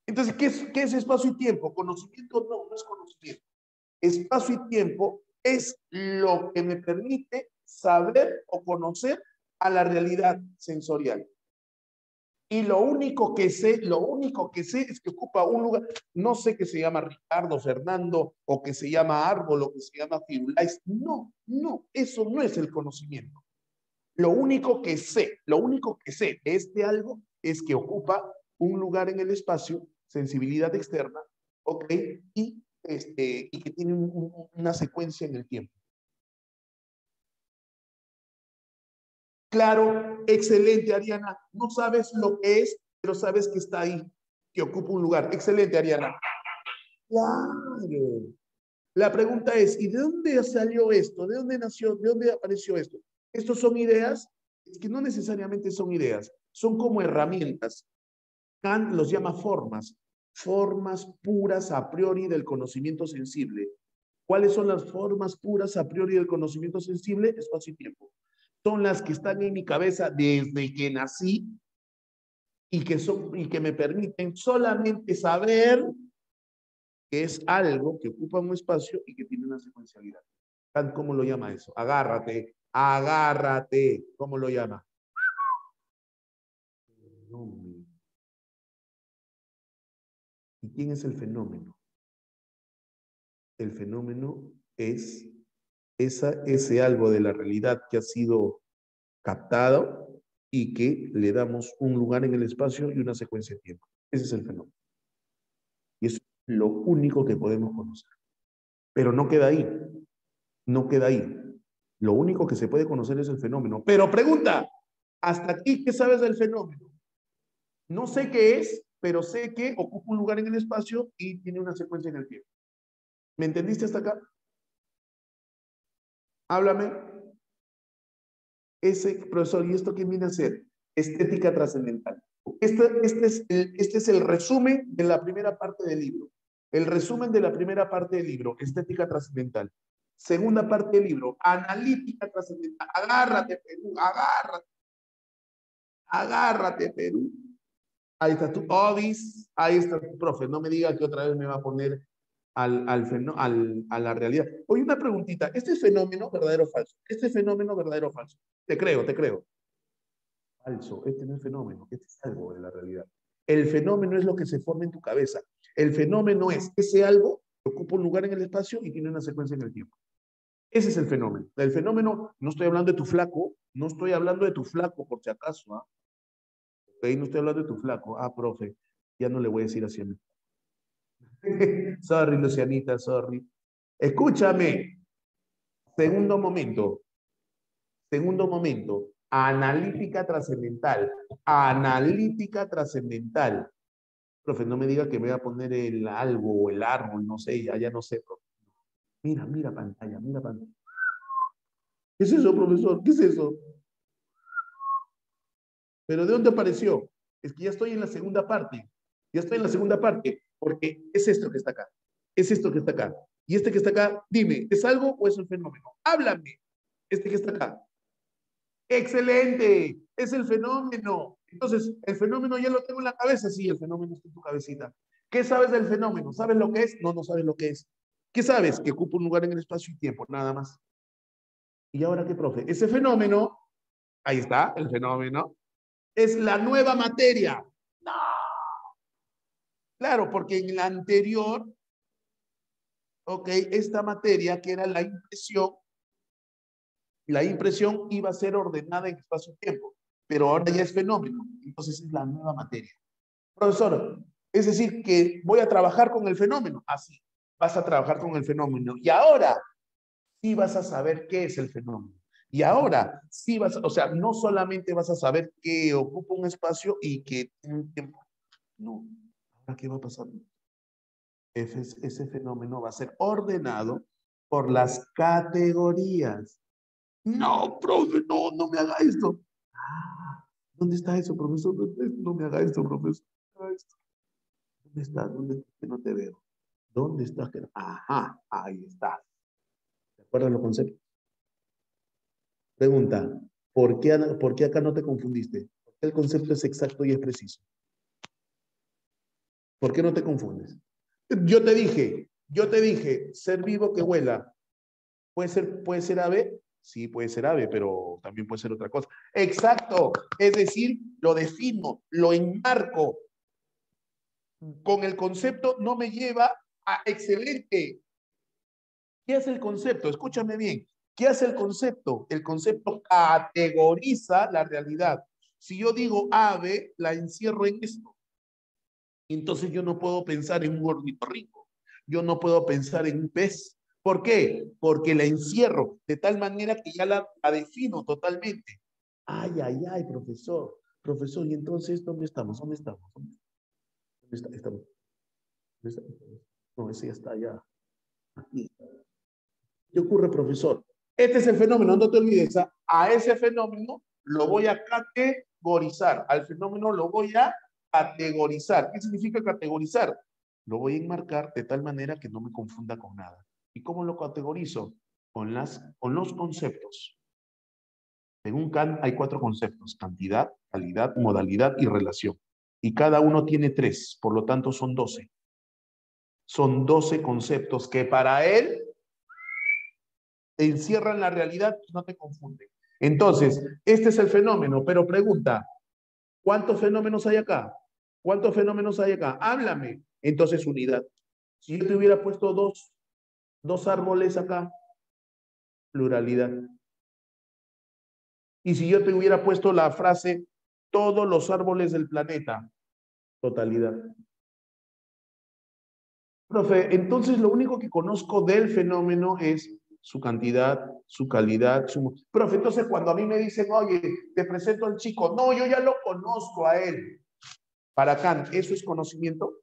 Entonces, qué es espacio y tiempo? Conocimiento no es conocimiento. Espacio y tiempo es lo que me permite saber o conocer a la realidad sensorial. Y lo único que sé es que ocupa un lugar, no sé que se llama Ricardo, Fernando, o que se llama árbol, o que se llama Firulais. No, eso no es el conocimiento. Lo único que sé de este algo es que ocupa un lugar en el espacio, sensibilidad externa, ¿ok? Y que tiene una secuencia en el tiempo. Claro, excelente, Ariana. No sabes lo que es, pero sabes que está ahí, que ocupa un lugar. Excelente, Ariana. Claro. La pregunta es, ¿y de dónde salió esto? ¿De dónde nació? ¿De dónde apareció esto? ¿Estos son ideas? Es que no necesariamente son ideas, son como herramientas. Kant los llama formas puras a priori del conocimiento sensible. ¿Cuáles son las formas puras a priori del conocimiento sensible? Espacio y tiempo. Son las que están en mi cabeza desde que nací y que me permiten solamente saber que es algo que ocupa un espacio y que tiene una secuencialidad. ¿Cómo lo llama eso? Agárrate, agárrate. ¿Cómo lo llama? Fenómeno. ¿Y quién es el fenómeno? El fenómeno es ese algo de la realidad que ha sido captado y que le damos un lugar en el espacio y una secuencia de tiempo. Ese es el fenómeno. Y es lo único que podemos conocer. Pero no queda ahí. No queda ahí. Lo único que se puede conocer es el fenómeno. Pero pregunta, ¿hasta aquí qué sabes del fenómeno? No sé qué es, pero sé que ocupa un lugar en el espacio y tiene una secuencia en el tiempo. ¿Me entendiste hasta acá? Háblame. Ese profesor, ¿y esto qué viene a ser? Estética trascendental. Este es el resumen de la primera parte del libro. El resumen de la primera parte del libro, estética trascendental. Segunda parte del libro, analítica trascendental. Agárrate, Perú, agárrate. Agárrate, Perú. Ahí está tu Obis, ahí está tu profe. No me diga que otra vez me va a poner a la realidad. Oye, una preguntita. ¿Este es fenómeno verdadero o falso? ¿Este fenómeno verdadero o falso? Te creo, te creo. Falso, este no es fenómeno, este es algo de la realidad. El fenómeno es lo que se forma en tu cabeza. El fenómeno es ese algo que ocupa un lugar en el espacio y tiene una secuencia en el tiempo. Ese es el fenómeno. El fenómeno, no estoy hablando de tu flaco, no estoy hablando de tu flaco por si acaso. ¿Ah? Okay, no estoy hablando de tu flaco. Ah, profe, ya no le voy a decir así a mí. Sorry, Lucianita, sorry. Escúchame. Segundo momento. Segundo momento. Analítica trascendental. Analítica trascendental. Profe, no me diga que me voy a poner el algo o el árbol, no sé, ya no sé, profe. Mira, mira pantalla, mira pantalla. ¿Qué es eso, profesor? ¿Qué es eso? ¿Pero de dónde apareció? Es que ya estoy en la segunda parte. Ya estoy en la segunda parte, porque es esto que está acá. Es esto que está acá. Y este que está acá, dime, ¿es algo o es un fenómeno? Háblame. Este que está acá. Excelente, es el fenómeno. Entonces, el fenómeno ya lo tengo en la cabeza. Sí, el fenómeno está en tu cabecita. ¿Qué sabes del fenómeno? ¿Sabes lo que es? No, no sabes lo que es. ¿Qué sabes? Que ocupa un lugar en el espacio y tiempo, nada más. ¿Y ahora qué, profe? Ese fenómeno, ahí está, el fenómeno, es la nueva materia. No. Claro, porque en la anterior, ok, esta materia que era la impresión iba a ser ordenada en espacio-tiempo, pero ahora ya es fenómeno, entonces es la nueva materia. Profesor, es decir, que voy a trabajar con el fenómeno. Así, vas a trabajar con el fenómeno. Y ahora sí vas a saber qué es el fenómeno. Y ahora sí o sea, no solamente vas a saber que ocupa un espacio y que tiene un tiempo. No. ¿Ahora qué va a pasar? Ese fenómeno va a ser ordenado por las categorías. No, profe, no me haga esto. ¿Dónde está eso, profesor? No me haga esto, profesor. ¿Dónde está? ¿Dónde está? Que no te veo. ¿Dónde estás? Ajá, ahí está. ¿Te acuerdas los conceptos? Pregunta, por qué acá no te confundiste? Porque el concepto es exacto y es preciso. ¿Por qué no te confundes? Yo te dije, ser vivo que vuela. Puede ser ave? Sí, puede ser ave, pero también puede ser otra cosa. Exacto. Es decir, lo defino, lo enmarco. Con el concepto no me lleva a excelente. ¿Qué hace el concepto? Escúchame bien. ¿Qué hace el concepto? El concepto categoriza la realidad. Si yo digo ave, la encierro en esto. Entonces yo no puedo pensar en un ornitorrinco. Yo no puedo pensar en un pez. ¿Por qué? Porque la encierro de tal manera que ya la defino totalmente. Ay, ay, ay, profesor. Profesor, ¿y entonces dónde estamos? ¿Dónde estamos? ¿Dónde estamos? ¿Dónde estamos? No, ese ya está allá. Aquí. ¿Qué ocurre, profesor? Este es el fenómeno, no te olvides. A ese fenómeno lo voy a categorizar. Al fenómeno lo voy a categorizar. ¿Qué significa categorizar? Lo voy a enmarcar de tal manera que no me confunda con nada. ¿Y cómo lo categorizo? Con los conceptos. Según Kant hay 4 conceptos: cantidad, calidad, modalidad y relación. Y cada uno tiene 3, por lo tanto son 12. Son 12 conceptos que para él encierran la realidad y no te confunden. Entonces, este es el fenómeno, pero pregunta, ¿cuántos fenómenos hay acá? ¿Cuántos fenómenos hay acá? Háblame. Entonces, unidad. Si yo te hubiera puesto dos árboles acá, pluralidad. Y si yo te hubiera puesto la frase, todos los árboles del planeta, totalidad. Profe, entonces lo único que conozco del fenómeno es su cantidad, su calidad, su... Profe, entonces cuando a mí me dicen, oye, te presento al chico, no, yo ya lo conozco a él. Para Kant, ¿eso es conocimiento?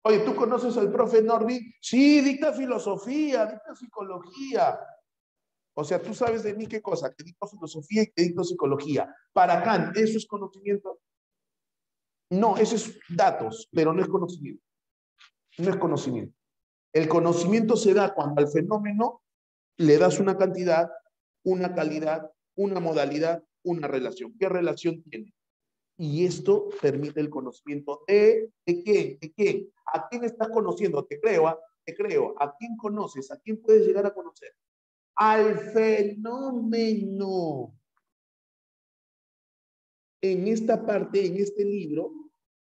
Oye, ¿tú conoces al profe Norby? Sí, dicta filosofía, dicta psicología. O sea, tú sabes de mí qué cosa, que dicto filosofía y que dicto psicología. Para Kant, ¿eso es conocimiento? No, eso es datos, pero no es conocimiento. No es conocimiento. El conocimiento se da cuando al fenómeno le das una cantidad, una calidad, una modalidad, una relación. ¿Qué relación tiene? Y esto permite el conocimiento ¿de qué? ¿De qué? ¿A quién estás conociendo? Te creo, ¿ah? Te creo. ¿A quién conoces? ¿A quién puedes llegar a conocer? Al fenómeno. En esta parte, en este libro,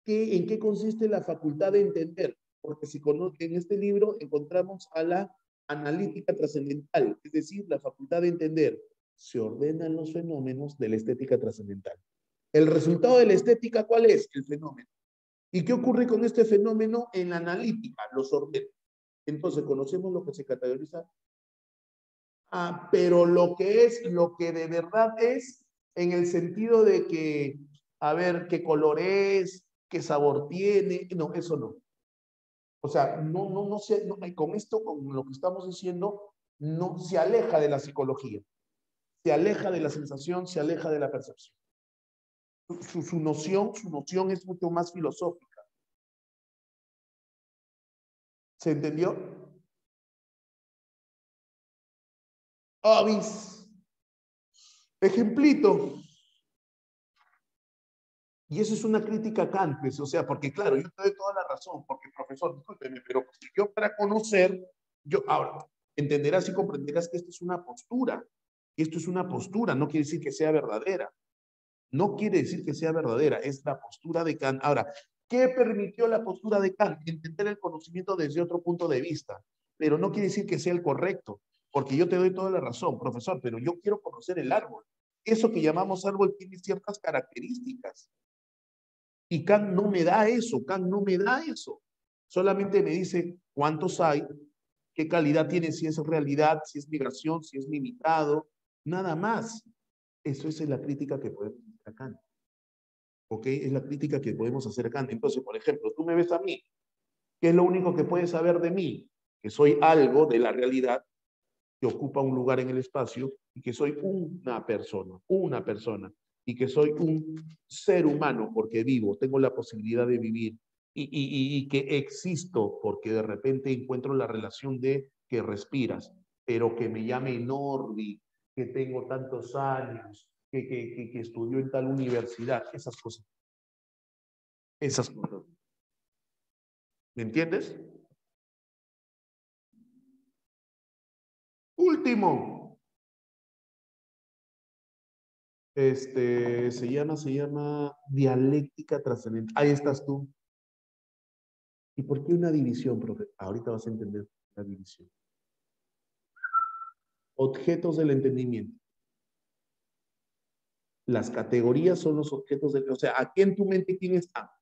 ¿en qué consiste la facultad de entender? Porque si en este libro encontramos a la analítica trascendental, es decir, la facultad de entender. Se ordenan los fenómenos de la estética trascendental. ¿El resultado de la estética cuál es? El fenómeno. ¿Y qué ocurre con este fenómeno en la analítica? Los ordena. Entonces, conocemos lo que se categoriza. Pero lo que es, lo que de verdad es, en el sentido de que, a ver, qué color es, qué sabor tiene, no, eso no. O sea, con esto, con lo que estamos diciendo, no se aleja de la psicología, se aleja de la sensación, se aleja de la percepción. Su noción es mucho más filosófica. ¿Se entendió? Avis. Ejemplito. Y eso es una crítica a Kant, pues, o sea, porque claro, yo te doy toda la razón, porque profesor, discúlpeme, pero yo para conocer, yo ahora, entenderás y comprenderás que esto es una postura, esto es una postura, no quiere decir que sea verdadera, no quiere decir que sea verdadera, es la postura de Kant. Ahora, ¿qué permitió la postura de Kant? Entender el conocimiento desde otro punto de vista, pero no quiere decir que sea el correcto, porque yo te doy toda la razón, profesor, pero yo quiero conocer el árbol. Eso que llamamos árbol tiene ciertas características. Y Kant no me da eso, Kant no me da eso. Solamente me dice cuántos hay, qué calidad tiene, si es realidad, si es migración, si es limitado, nada más. Eso es la crítica que podemos hacer a Kant. ¿Ok? Es la crítica que podemos hacer a Kant. Entonces, por ejemplo, tú me ves a mí, ¿qué es lo único que puedes saber de mí? Que soy algo de la realidad que ocupa un lugar en el espacio y que soy una persona, una persona. y que soy un ser humano porque vivo, tengo la posibilidad de vivir y que existo porque de repente encuentro la relación de que respiras, pero que me llame Norby, que tengo tantos años, que estudió en tal universidad, esas cosas. Esas cosas. ¿Me entiendes? Último. Se llama dialéctica trascendente. Ahí estás tú. ¿Y por qué una división, profe? Ahorita vas a entender la división. Objetos del entendimiento. Las categorías son los objetos del... O sea, aquí en tu mente, ¿quién está?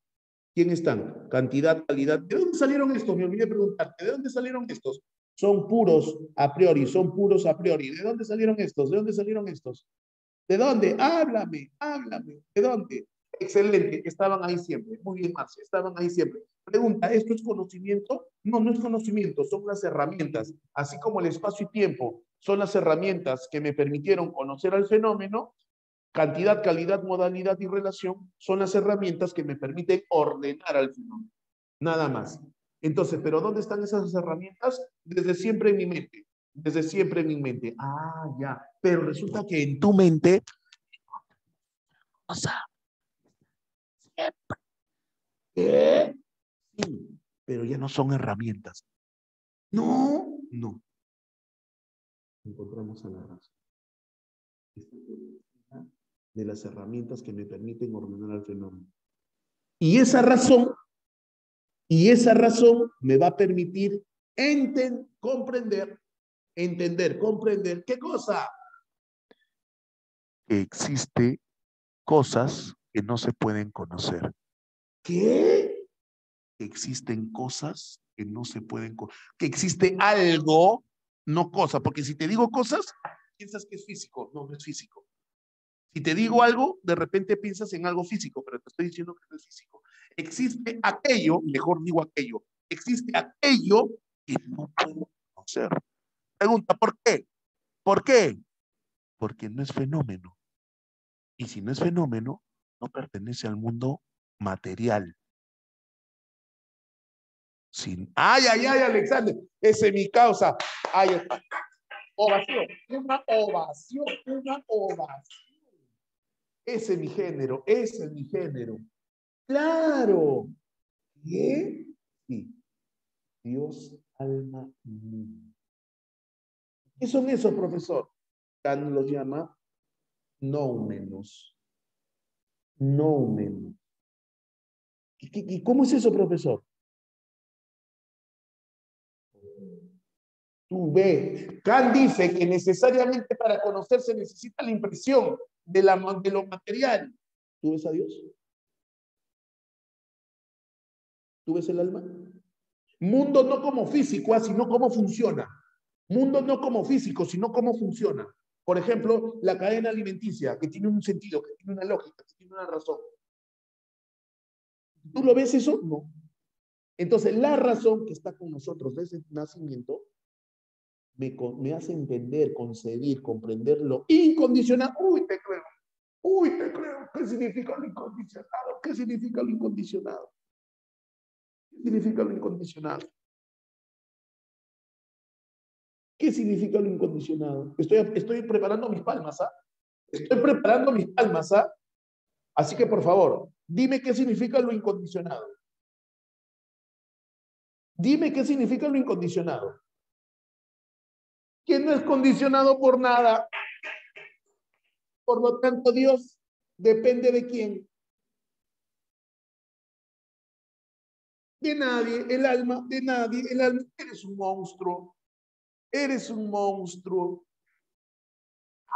¿Quién están? Cantidad, calidad. ¿De dónde salieron estos? Me olvidé preguntarte. ¿De dónde salieron estos? Son puros a priori, son puros a priori. ¿De dónde salieron estos? ¿De dónde salieron estos? ¿De dónde? Háblame, háblame. ¿De dónde? Excelente, estaban ahí siempre. Muy bien, Marcia, estaban ahí siempre. Pregunta, ¿esto es conocimiento? No, no es conocimiento, son las herramientas. Así como el espacio y tiempo son las herramientas que me permitieron conocer al fenómeno, cantidad, calidad, modalidad y relación son las herramientas que me permiten ordenar al fenómeno. Nada más. Entonces, ¿pero dónde están esas herramientas? Desde siempre en mi mente. Desde siempre en mi mente. Ah, ya. Pero resulta que en tu mente, o sea, siempre. ¿Qué? Sí, pero ya no son herramientas. No, no. Encontramos a la razón. De las herramientas que me permiten ordenar al fenómeno. Y esa razón me va a permitir comprender, ¿qué cosa? Que existe cosas que no se pueden conocer. ¿Qué? Que existen cosas que no se pueden conocer. Que existe algo, no cosa, porque si te digo cosas, piensas que es físico. No, no es físico. Si te digo algo, de repente piensas en algo físico, pero te estoy diciendo que no es físico. Existe aquello, mejor digo aquello, existe aquello que no puedo conocer. Pregunta, ¿por qué? ¿Por qué? Porque no es fenómeno. Y si no es fenómeno, no pertenece al mundo material. Sin... Ay, ay, ay, Alexander, ese es mi causa. Ahí está. Ovación, una ovación, una ovación. Ese es mi género, ese es mi género. Claro. ¿Qué? Sí. Dios, alma, mundo. ¿Qué son esos, profesor? Kant los llama noumenos. Noumenos. ¿Y cómo es eso, profesor? Tú ve. Kant dice que necesariamente para conocer se necesita la impresión de lo material. ¿Tú ves a Dios? ¿Tú ves el alma? Mundo no como físico, sino cómo funciona. Mundo no como físico, sino cómo funciona. Por ejemplo, la cadena alimenticia, que tiene un sentido, que tiene una lógica, que tiene una razón. ¿Tú lo ves eso? No. Entonces, la razón que está con nosotros desde el nacimiento me hace entender, concebir, comprender lo incondicional. Uy, te creo. Uy, te creo. ¿Qué significa lo incondicionado? ¿Qué significa lo incondicionado? ¿Qué significa lo incondicionado? ¿Qué significa lo incondicionado? Estoy preparando mis palmas, ¿ah? Estoy preparando mis palmas, ¿ah? Así que, por favor, dime qué significa lo incondicionado. Dime qué significa lo incondicionado. Que no es condicionado por nada. Por lo tanto, Dios depende de quién. De nadie, el alma, de nadie, el alma. Eres un monstruo. Eres un monstruo.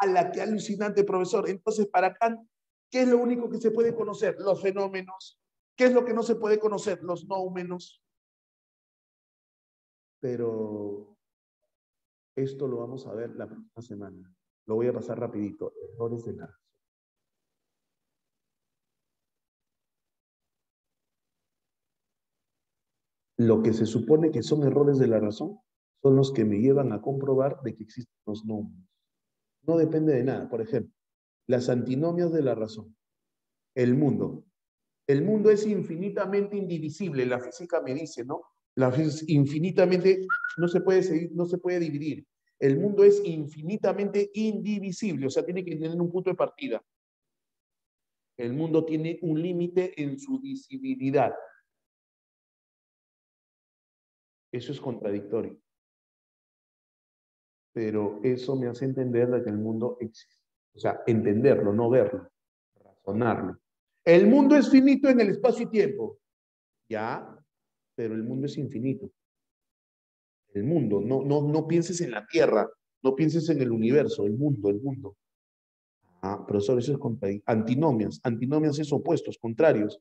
A la que alucinante, profesor. Entonces, para Kant, ¿qué es lo único que se puede conocer? Los fenómenos. ¿Qué es lo que no se puede conocer? Los noumenos. Pero esto lo vamos a ver la próxima semana. Lo voy a pasar rapidito. Errores de nada. Lo que se supone que son errores de la razón son los que me llevan a comprobar de que existen los números. No depende de nada. Por ejemplo, Las antinomias de la razón. El mundo. El mundo es infinitamente indivisible. La física me dice, ¿no? La física es infinitamente, no se puede seguir, no se puede dividir. El mundo es infinitamente indivisible, o sea, tiene que tener un punto de partida. El mundo tiene un límite en su divisibilidad. Eso es contradictorio. Pero eso me hace entender de que el mundo existe. O sea, entenderlo, no verlo, razonarlo. El mundo es finito en el espacio y tiempo. Ya, pero el mundo es infinito. El mundo, no pienses en la Tierra, no pienses en el universo, el mundo, el mundo. Ah, profesor, eso es antinomias. Antinomias es opuestos, contrarios.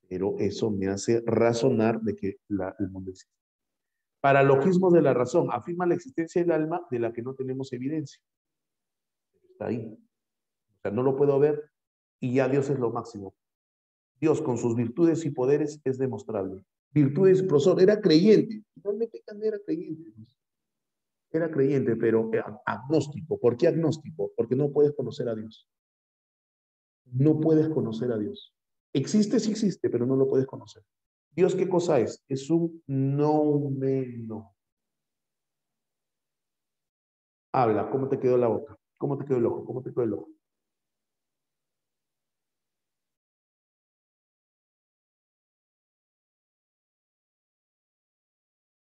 Pero eso me hace razonar de que el mundo existe. Paralogismo de la razón. Afirma la existencia del alma de la que no tenemos evidencia. Está ahí. O sea, no lo puedo ver y ya Dios es lo máximo. Dios con sus virtudes y poderes es demostrable. Virtudes, profesor, era creyente. Finalmente era creyente. Era creyente, pero agnóstico. ¿Por qué agnóstico? Porque no puedes conocer a Dios. No puedes conocer a Dios. Existe, sí existe, pero no lo puedes conocer. ¿Dios qué cosa es? Es un noumeno. Habla, ¿cómo te quedó la boca? ¿Cómo te quedó el ojo? ¿Cómo te quedó el ojo?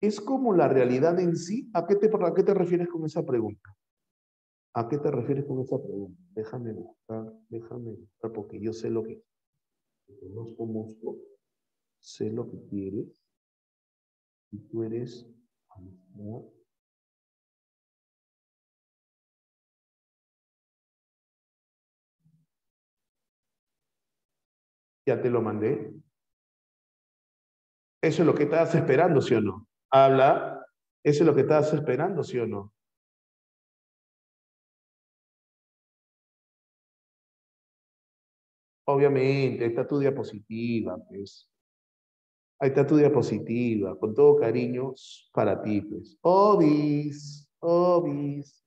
¿Es como la realidad en sí? ¿A qué te refieres con esa pregunta? ¿A qué te refieres con esa pregunta? Déjame buscar, porque yo sé lo que te conozco mucho, sé lo que quieres, y tú eres amistad. Ya te lo mandé. Eso es lo que estabas esperando, ¿sí o no? Habla. Eso es lo que estabas esperando, ¿sí o no? Obviamente, ahí está tu diapositiva, pues. Ahí está tu diapositiva, con todo cariño para ti, pues. Obis, obis.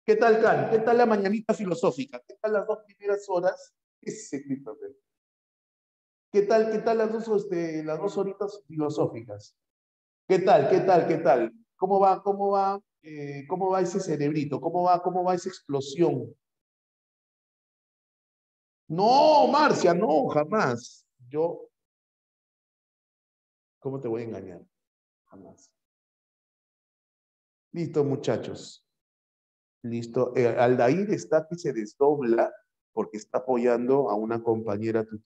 ¿Qué tal, Can? ¿Qué tal la mañanita filosófica? ¿Qué tal las dos primeras horas? Ese Christopher. ¿Qué tal las dos horitas filosóficas? ¿Qué tal? ¿Cómo va ese cerebrito? ¿Cómo va esa explosión? No, Marcia, no, jamás. ¿Cómo te voy a engañar? Jamás. Listo, muchachos. Listo. Aldair está que se desdobla porque está apoyando a una compañera tutora.